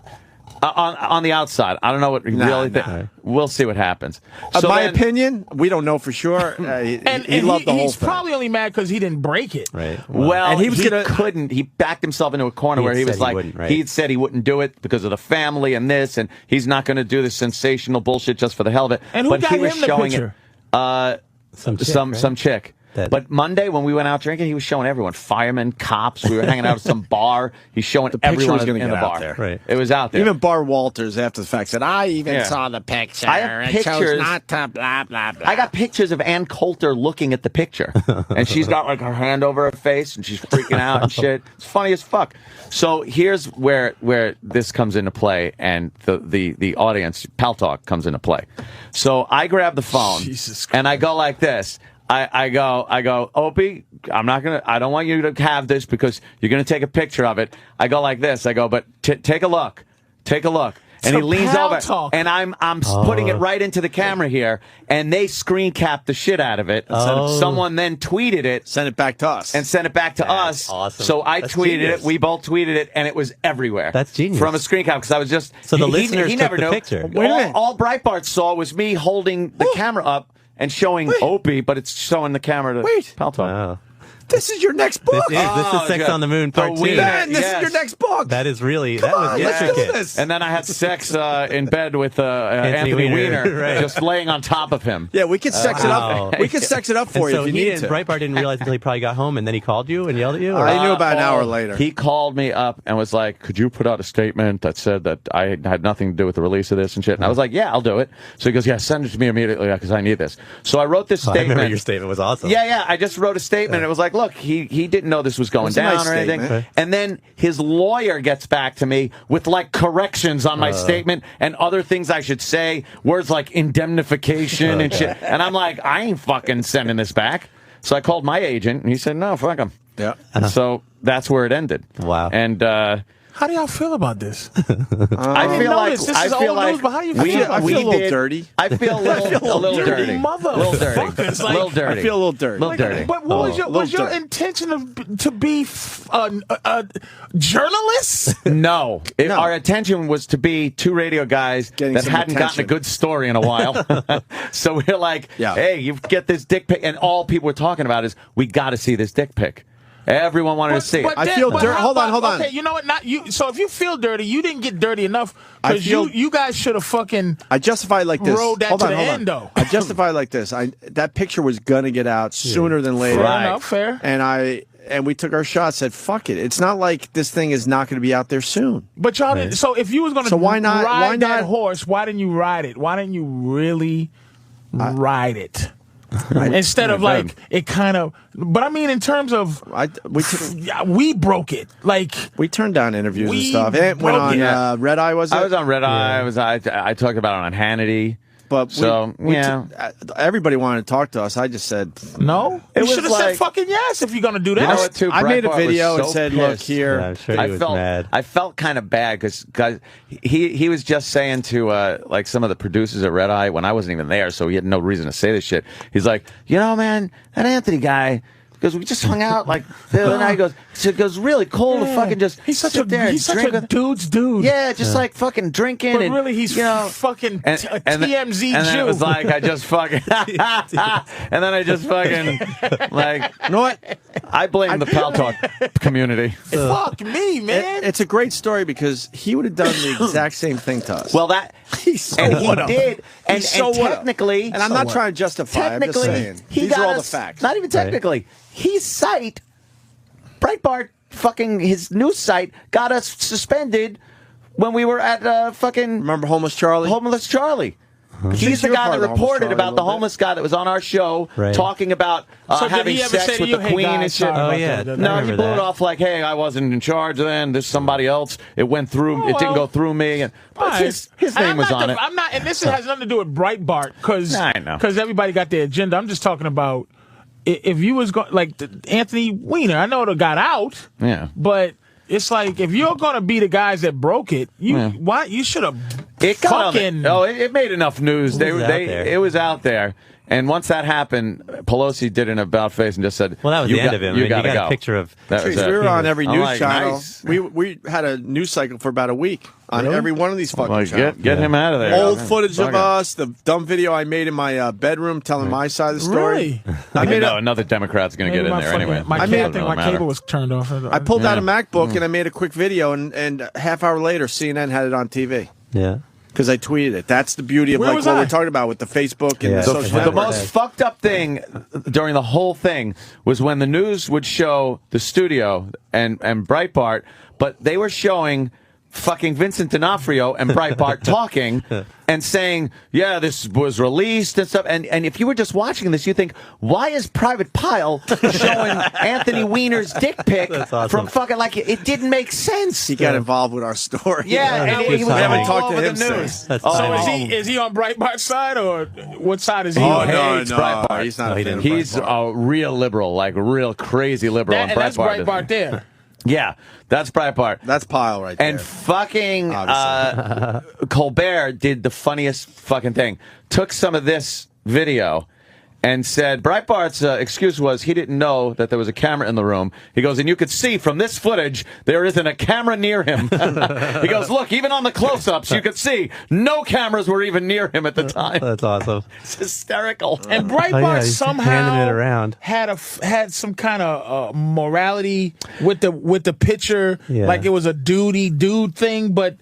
On the outside, I don't know what he really thinks. We'll see what happens. So my opinion, we don't know for sure. He loved the whole he's thing. probably only mad because he didn't break it. Right. Well, and he couldn't. He backed himself into a corner where he was like, he said he wouldn't do it because of the family and this, and he's not going to do this sensational bullshit just for the hell of it. And who got him the picture? Some chick. But Monday, when we went out drinking, he was showing everyone. Firemen, cops. We were hanging out at some bar. He's showing everyone in the bar. There. Right. It was out there. Even Bar Walters, after the fact, said, I even saw the picture. I have pictures. It shows not to blah, blah, blah. I got pictures of Ann Coulter looking at the picture. And she's got like her hand over her face, and she's freaking out and shit. It's funny as fuck. So here's where this comes into play, and the audience, Pal Talk, comes into play. So I grab the phone, and I go like this. I go, Opie, I don't want you to have this because you're going to take a picture of it. I go like this. I go, but take a look. And he leans over, and I'm putting it right into the camera here, and they screen capped the shit out of it. Someone then tweeted it. Sent it back to us. And sent it back to us. Awesome. So I tweeted it. We both tweeted it, and it was everywhere. That's genius. From a screen cap, because I was just... So the listeners he took never the knew. picture. Wait a minute. All Breitbart saw was me holding the camera up and showing Opie, but it's showing the camera to Pal Talk. Wow. This is your next book. This is Sex on the Moon Part 2. Ben, this is your next book. That is really, Come on, was let's intricate. do this. And then I had sex in bed with Anthony Weiner, right. just laying on top of him. Yeah, we could sex it up. We could sex it up for you if you need to. Breitbart didn't realize until he probably got home, and then he called you and yelled at you? I knew about an hour later. He called me up and was like, could you put out a statement that said that I had nothing to do with the release of this and shit? And I was like, yeah, I'll do it. So he goes, yeah, send it to me immediately because I need this. So I wrote this statement. I remember your statement was awesome. Yeah, I just wrote a statement. It was like, look, he didn't know this was going down or anything. Statement. And then his lawyer gets back to me with like corrections on my statement and other things I should say, words like indemnification and shit. And I'm like, I ain't fucking sending this back. So I called my agent and he said, no, fuck him. Yeah. So that's where it ended. Wow. And how do y'all feel about this? I feel like this is old news, but how do you feel? I feel a little dirty. I feel a little dirty. Motherfuckers. A little dirty. I feel a little dirty. Little dirty. But what was your intention to be a journalist? No. Our intention was to be two radio guys that hadn't gotten a good story in a while. So we're like, hey, you get this dick pic. And all people were talking about is, we got to see this dick pic. Everyone wanted to see it. I feel dirty. Hold on. Okay, you know what? Not you. So if you feel dirty, you didn't get dirty enough because you guys should have fucking. I justify it like this. Rode that to the end, though. I justify it like this. That picture was gonna get out sooner than later. Fair enough, fair. And we took our shot. Said fuck it. It's not like this thing is not going to be out there soon. But y'all didn't. So if you was going to ride that horse, why didn't you ride it? Why didn't you really ride it? Instead of like it kind of, but I mean in terms of we broke it. Like we turned down interviews and stuff. It went on Red Eye. Was it? I was on Red Eye. I talked about it on Hannity. But everybody wanted to talk to us. I just said no. You should have said fucking yes if you're gonna do that. You know what, too? I made a video and said, "Look here." Yeah, I'm sure he was mad. I felt kind of bad because he was just saying to like some of the producers at Red Eye when I wasn't even there, so he had no reason to say this shit. He's like, you know, man, that Anthony guy. Because we just hung out like the other night. He goes really cool to fucking just he's such sit there and he's such drink a dude's dude. Yeah, just like fucking drinking. But and really, he's fucking TMZ Jew. And then it was like I just fucking, and then I just fucking like, you know what? I blame the Pal Talk community. Fuck me, man. It's a great story because he would have done the exact same thing to us. Well, he did, and technically, and I'm not trying to justify. I'm just saying these are all the facts. Not even technically. His site, Breitbart, fucking his news site, got us suspended when we were at fucking. Remember Homeless Charlie? Homeless Charlie. He's the guy that reported about the homeless guy that was on our show talking about having sex with the queen and shit. Oh, yeah. No, he blew it off like, hey, I wasn't in charge then. There's somebody else. It went through. It didn't go through me. But his name was on it. I'm not, and this has nothing to do with Breitbart because everybody got their agenda. I'm just talking about if you was going like Anthony Weiner, I know it got out. Yeah. But it's like if you're gonna be the guys that broke it, you should have fucking. It made enough news. It was out there. And once that happened, Pelosi did an about face and just said, "Well, that was the end of him. You got a picture of." We were on every news channel. Nice. We had a news cycle for about a week on every one of these fucking channels. Get him out of there. Old footage of us, the dumb video I made in my bedroom telling my side of the story. Really? Another Democrat's going to get in there anyway. My cable was turned off. I pulled out a MacBook and I made a quick video, and a half hour later, CNN had it on TV. Yeah. Because I tweeted it. That's the beauty of what we're talking about with the Facebook and the social network. The most fucked up thing during the whole thing was when the news would show the studio and Breitbart, but they were showing fucking Vincent D'Onofrio and Breitbart talking and saying, yeah, this was released and stuff. And if you were just watching this, you think, why is Private Pile showing Anthony Weiner's dick pic from fucking, like, it didn't make sense. He got involved with our story. Yeah, and he was all over the news. So is he on Breitbart's side, or what side is he on? No, Breitbart. He's not. He's a real liberal, like real crazy liberal on Breitbart. That's Breitbart there. Yeah, that's Breitbart. That's Pile right there. And fucking Colbert did the funniest fucking thing. Took some of this video and said Breitbart's excuse was he didn't know that there was a camera in the room. He goes, and you could see from this footage there isn't a camera near him. He goes, look, even on the close-ups you could see no cameras were even near him at the time. That's awesome. It's hysterical. And Breitbart somehow it around. had some kind of morality with the picture, like it was a dude thing, but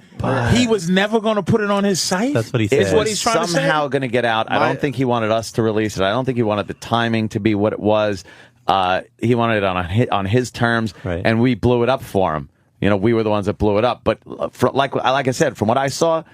he was never going to put it on his site. That's what he said. Is what he's trying to say. Somehow going to get out. I don't think he wanted us to release it. I don't think he wanted the timing to be what it was. He wanted it on his terms, and we blew it up for him. You know, we were the ones that blew it up. But like I said, from what I saw,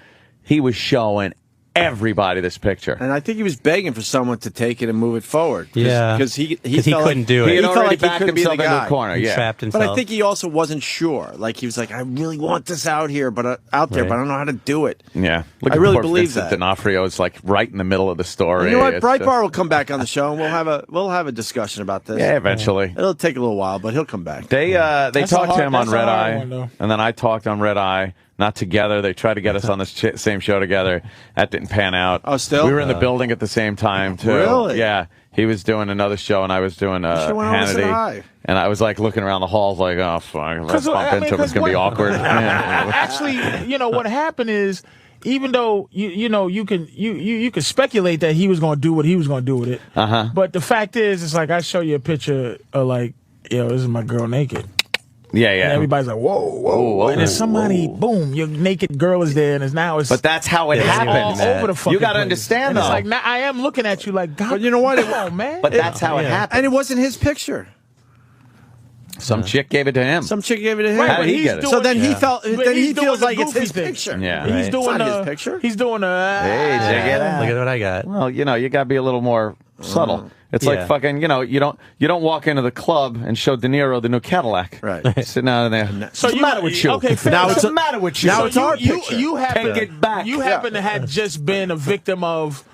he was showing everybody this picture. And I think he was begging for someone to take it and move it forward. Yeah. Because he couldn't do it. He had felt already like backed himself into the corner. He trapped himself. But I think he also wasn't sure. Like, he was like, I really want this out here, but I don't know how to do it. Yeah. I really believe that. D'Onofrio is like right in the middle of the story. And you know what? Breitbart will come back on the show, and we'll have a discussion about this. Yeah, eventually. It'll take a little while, but he'll come back. They talked to him on Red Eye, and then I talked on Red Eye. Not together. They tried to get us on the same show together. That didn't pan out. Oh, still? We were in the building at the same time, too. Really? Yeah. He was doing another show, and I was doing Hannity. And I was, like, looking around the halls like, oh, fuck. Let's bump into him. It's going to be awkward. Actually, you know, what happened is, even though, you can speculate that he was going to do what he was going to do with it. But the fact is, it's like, I show you a picture of, like, this is my girl naked. Yeah. And everybody's like, whoa. And then somebody, boom, your naked girl is there, and But that's how it happened. All over the fucking You got to place. understand, And though. it's like, I am looking at you like, God, but you know what? Come on, man. But that's how it happened. And it wasn't his picture. Some chick gave it to him. Some chick gave it to him. Right, How did he get it? So then he felt. Then he feels like it's his thing. picture. Yeah. He's doing It's not his picture. He's doing Hey, check it out. Look at what I got. Well, you got to be a little more subtle. It's like fucking, you don't walk into the club and show De Niro the new Cadillac. Right. Sitting out there. So What's the matter with you? Okay, What's the matter with you? Now it's our picture. You happen, Take it back. You happen to have just been a victim of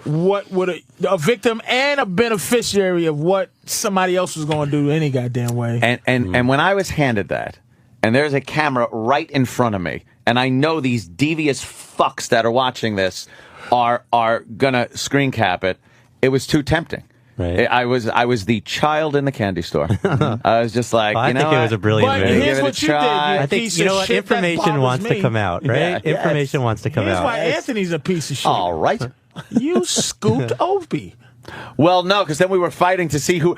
what would a victim and a beneficiary of what somebody else was going to do any goddamn way. And when I was handed that, and there's a camera right in front of me, and I know these devious fucks that are watching this are gonna screen cap it, it was too tempting. Right. I was the child in the candy store. I was just like, I think it was a brilliant But move. here's give it a what you did. try. You I think piece you know of what shit, that information bothers wants to me. come out, right? Yeah, yes. Information wants to come Here's out. why Anthony's a piece of shit. All right. You scooped Opie. Well, no, because then we were fighting to see who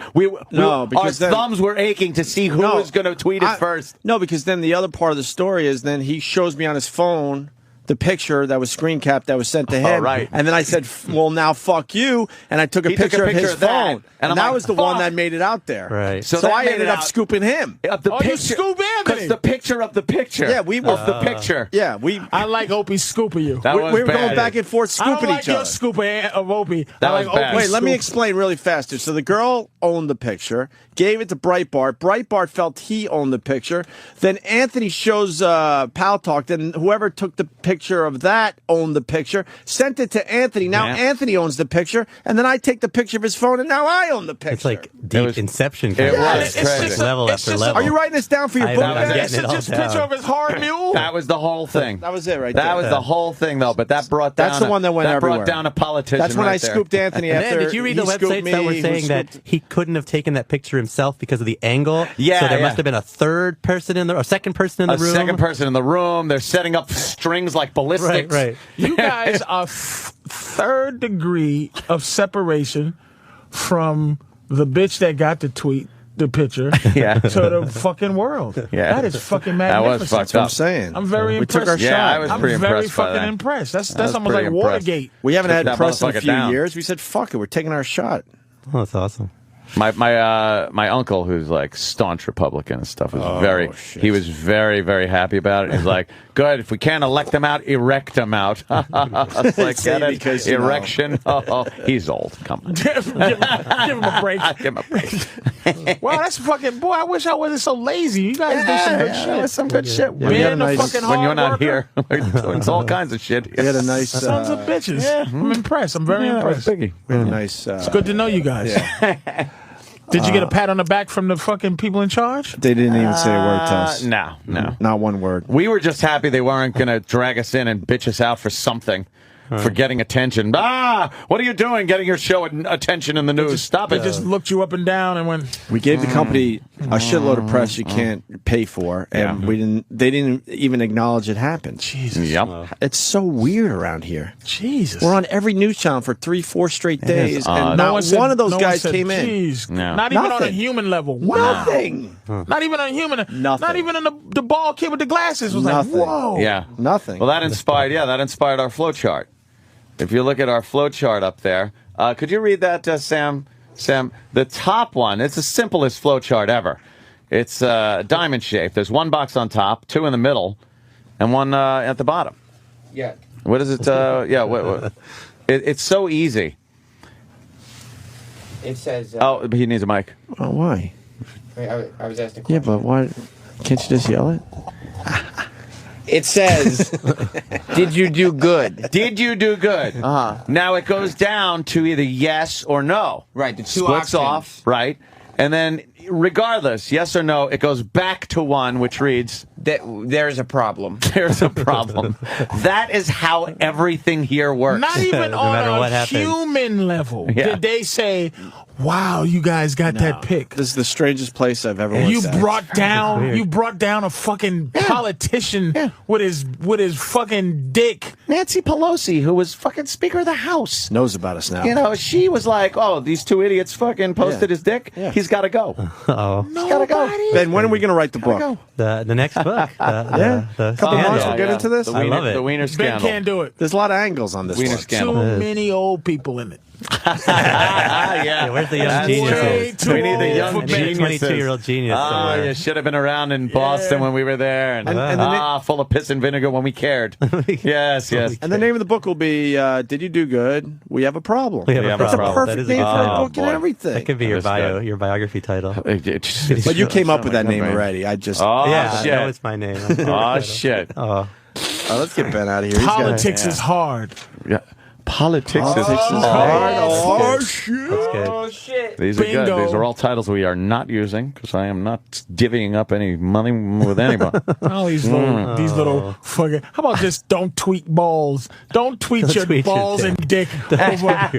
our thumbs were aching to see who was going to tweet it first. No, because then the other part of the story is then he shows me on his phone the picture that was screen capped that was sent to him. Right. And then I said, well, now fuck you. And I took a picture of his phone. And that was the one that made it out there. Right. So I ended up scooping him. You scoop Anthony. Because the picture of the picture. Yeah, we were. Of the picture. Yeah, I like Opie scooping you. That was we were bad. going back and forth I don't scooping like each other. your scooping of Opie. That I like was bad. Opie's Wait, let me scoop. explain really fast. Here. So the girl owned the picture, gave it to Breitbart. Breitbart felt he owned the picture. Then Anthony shows Pal Talk. Then whoever took the picture picture of that, owned the picture, sent it to Anthony. Now Anthony owns the picture, and then I take the picture of his phone, and now I own the picture. It's like deep Inception kind it was crazy. Level after level. Are you writing this down for your book? It's just a picture of his hard mule. That was the whole thing. That was it right there. That was the whole thing, though. But that brought down. That's the one that went everywhere. Brought down a politician. That's when right I scooped Anthony after. Did you read the websites that were saying that he couldn't have taken that picture himself because of the angle? Yeah. So there must have been a third person in the, or second person in the room. A second person in the room. They're setting up strings like ballistics. Right. You guys are third degree of separation from the bitch that got the tweet, the picture, to the fucking world. Yeah. That is fucking magnificent. That was fucked That's what up. I'm saying. I'm very we impressed. took our shot. I was pretty I'm very impressed by fucking that. impressed. That's was almost like pretty impressed. Watergate. We haven't had Took that press in a motherfucker few down. years. We said, fuck it, we're taking our shot. Oh, that's awesome. My uncle, who's like staunch Republican and stuff, was he was very, very happy about it. He's like, good, if we can't elect him out, erect him out. It's like, get it? Because, Erection. Oh, he's old. Come on. give him a break. Give him a break. Wow, that's fucking boy. I wish I wasn't so lazy. You guys do some good shit. Some good shit. Yeah, we had a nice, fucking when you're hard not worker. here, we're doing all kinds of shit. we had a nice Sons of bitches. I'm impressed. I'm very impressed. we had a nice It's good to know you guys. Did you get a pat on the back from the fucking people in charge? They didn't even say a word to us. No. Not one word. We were just happy they weren't going to drag us in and bitch us out for something. For getting attention. What are you doing getting your show attention in the news? Stop it. They just looked you up and down and went. We gave the company a shitload of press you can't pay for, and they didn't even acknowledge it happened. Jesus. Yep. It's so weird around here. Jesus. We're on every news channel for 3-4 straight days, and No not one said- one of those no guys one said, came in. "Jeez." No. Not even on a Nothing. human level. Wow. Nothing. Not even on a human. Nothing. Not even on the bald kid with the glasses was Nothing. like, whoa. Yeah. Nothing. Well, that inspired our flow chart. If you look at our flow chart up there, could you read that, Sam? Sam, the top one, it's the simplest flow chart ever. It's diamond shaped. There's one box on top, two in the middle, and one at the bottom. Yeah. What is it? What? It's so easy. It says. Oh, he needs a mic. Oh, why? I was asked a question. Yeah, but why can't you just yell it? It says, "Did you do good?" Did you do good? Now it goes down to either yes or no. Right, the two splits options. off, right? And then, regardless, yes or no, it goes back to one, which reads, There's a problem. there's a problem. That is how everything here works. Not even No on matter a what happens. human level Yeah. did they say, wow, you guys got that pick. This is the strangest place I've ever You worked at. brought down a fucking politician with his fucking dick. Nancy Pelosi, who was fucking Speaker of the House. Knows about us now. You know, she was like, oh, these two idiots fucking posted his dick. Yeah. He's got to go. Oh, He's got to go. Ben, when are we going to write the book? Go. the next book. Yeah. The Couple months, scandal. we'll get into this. The I Wiener, love it. The Wiener Ben scandal. can't do it. There's a lot of angles on this Wiener one. scandal. Too many old people in it. Yeah, where's the young That's geniuses? way too We need the old young for Ben. geniuses. 22-year-old genius. Oh, somewhere. you should have been around in Boston when we were there. And, full of piss and vinegar when we cared. Yes. And the name of the book will be Did You Do Good? We Have a Problem. We have a That's a problem. perfect That is name a for good a name. book and everything. That could be your That is bio, good. your biography title. But you came up with that name already. I just. Oh, Yeah, shit. that was my name. Oh, shit. Oh, let's get Ben out of here. He's got- Politics is hard. Yeah. Politics is hard. hard. shit. that's good. Shit. These are good. Bingo. These are all titles we are not using because I am not divvying up any money with anyone. All these little fucking. How about just don't tweet balls? Don't tweet Don't your tweet your balls dick. and dick. over.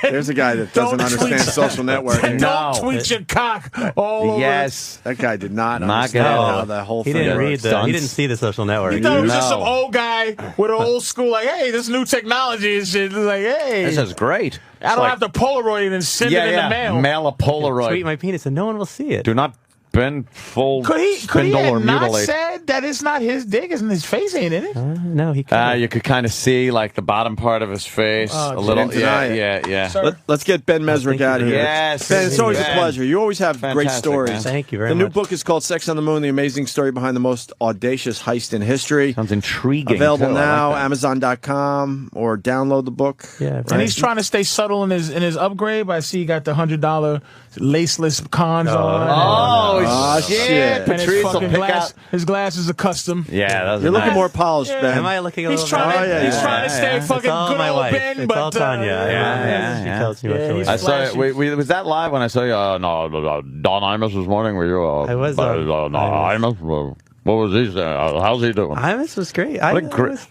There's a guy that doesn't Don't understand tweet- social networking. No. Don't tweet your cock all over. Yes. That guy did not Not understand gonna- how the whole He thing didn't works. read the. Stunts. He didn't see the social network. You thought it was just No. some old guy with an old school, like, hey, this new technology and shit. It's like, hey, This is great. I don't have to Polaroid it and send it in the mail. Mail a Polaroid. Tweet my penis and no one will see it. Do not bend, fold, Could he spindle, or have not mutilate. said that it's not his dick and his face ain't in it? No, he can't. You could kind of see like the bottom part of his face a little. didn't deny Yeah. Sir. Let's get Ben Mezrich out of here. Yes. Ben, it's always a Ben. pleasure. You always have great Fantastic, stories. man. Thank you very The much. new book is called Sex on the Moon, the amazing story behind the most audacious heist in history. Sounds intriguing. Available too. I now, like that. Amazon.com, or download the book. Yeah, And he's trying to stay subtle in his upgrade, but I see he got the $100 laceless cons on. Oh, Oh, shit. And Patrice his will fucking pick glass, out. his glasses are custom. Yeah, those You're are looking nice. more polished, Ben. Am I looking a He's little trying, bit? he's trying to stay fucking It's all good my old wife. Ben, It's but all Tanya. yeah, She yeah. tells me what Yeah, to he's wear. I saw it. flashy. Was that live when I saw you? No, Don Imus this morning. Were you? I was Imus. What was he saying? How's he doing? Imus was great.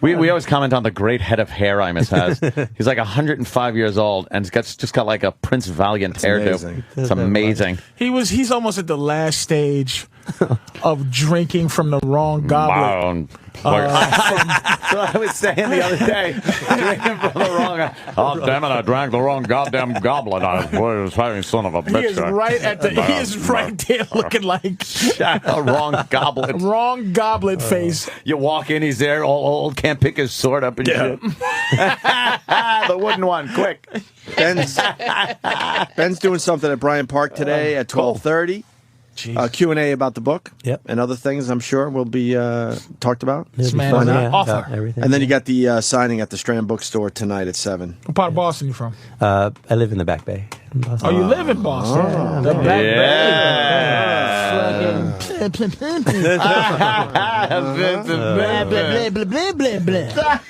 We always comment on the great head of hair Imus has. He's like 105 years old and he's just got like a Prince Valiant hairdo. amazing. It's amazing. He's almost at the last stage of drinking from the wrong goblet. So I was saying the other day, drinking from the wrong. Oh damn it! I drank the wrong goddamn goblet. I was having son of a bitch. He is right at the. He is right there, looking like a wrong goblet. Wrong goblet face. You walk in, he's there, all old, can't pick his sword up and shit. The wooden one, quick. Ben's doing something at Bryant Park today at 12:30. Q&A about the book and other things I'm sure will be talked about. This man is an author. Everything. And then you got the signing at the Strand Bookstore tonight at 7. What part of Boston you from? I live in the Back Bay. In Boston. Oh, you live in Boston. The Back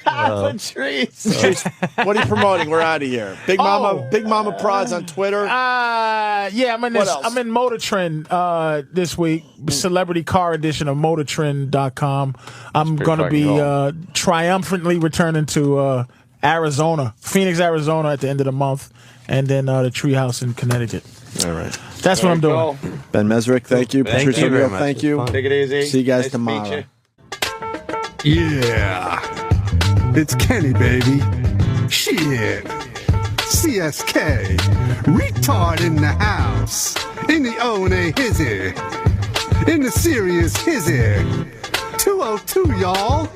Patrice. What are you promoting? We're out of here. Big Mama Prods on Twitter. Yeah, I'm in What this. else? I'm in Motor Trend this week. Celebrity car edition of MotorTrend.com. I'm going to be triumphantly returning to Arizona, Phoenix, Arizona, at the end of the month, and then the Treehouse in Connecticut. All right. That's what I'm doing. Ben Mezrich, thank you. Thank Patrice you very Oneal, much. thank you. Take it easy. See you guys Nice to meet tomorrow. Yeah. It's Kenny, baby. Shit. CSK. Retard in the house. In the O and A hizzy. In the serious hizzy. 202, y'all.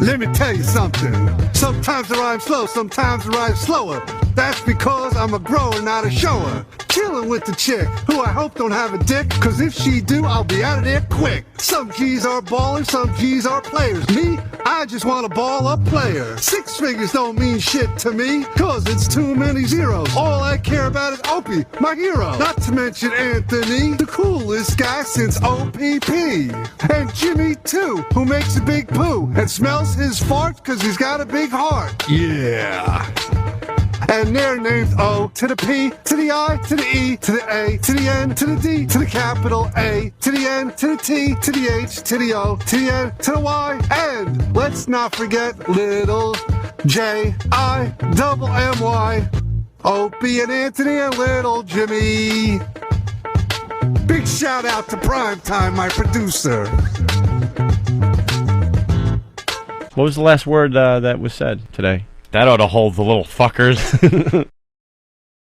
Let me tell you something. Sometimes I rhyme slow, sometimes I rhyme slower. That's because I'm a grower, not a shower. Chillin' with the chick, who I hope don't have a dick, cause if she do, I'll be out of there quick. Some G's are ballers, some G's are players. Me, I just want a ball-up player. 6 figures don't mean shit to me, cause it's too many zeros. All I care about is Opie, my hero. Not to mention Anthony, the coolest guy since OPP. And Jimmy, too, who makes a big poo and smells his farts cause he's got a big heart. Yeah. And they're named O to the P, to the I, to the E, to the A, to the N, to the D, to the capital A, to the N, to the T, to the H, to the O, to the N, to the Y. And let's not forget little J-I-double-M-Y. Opie and Anthony and little Jimmy. Big shout out to Primetime, my producer. What was the last word that was said today? That ought to hold the little fuckers.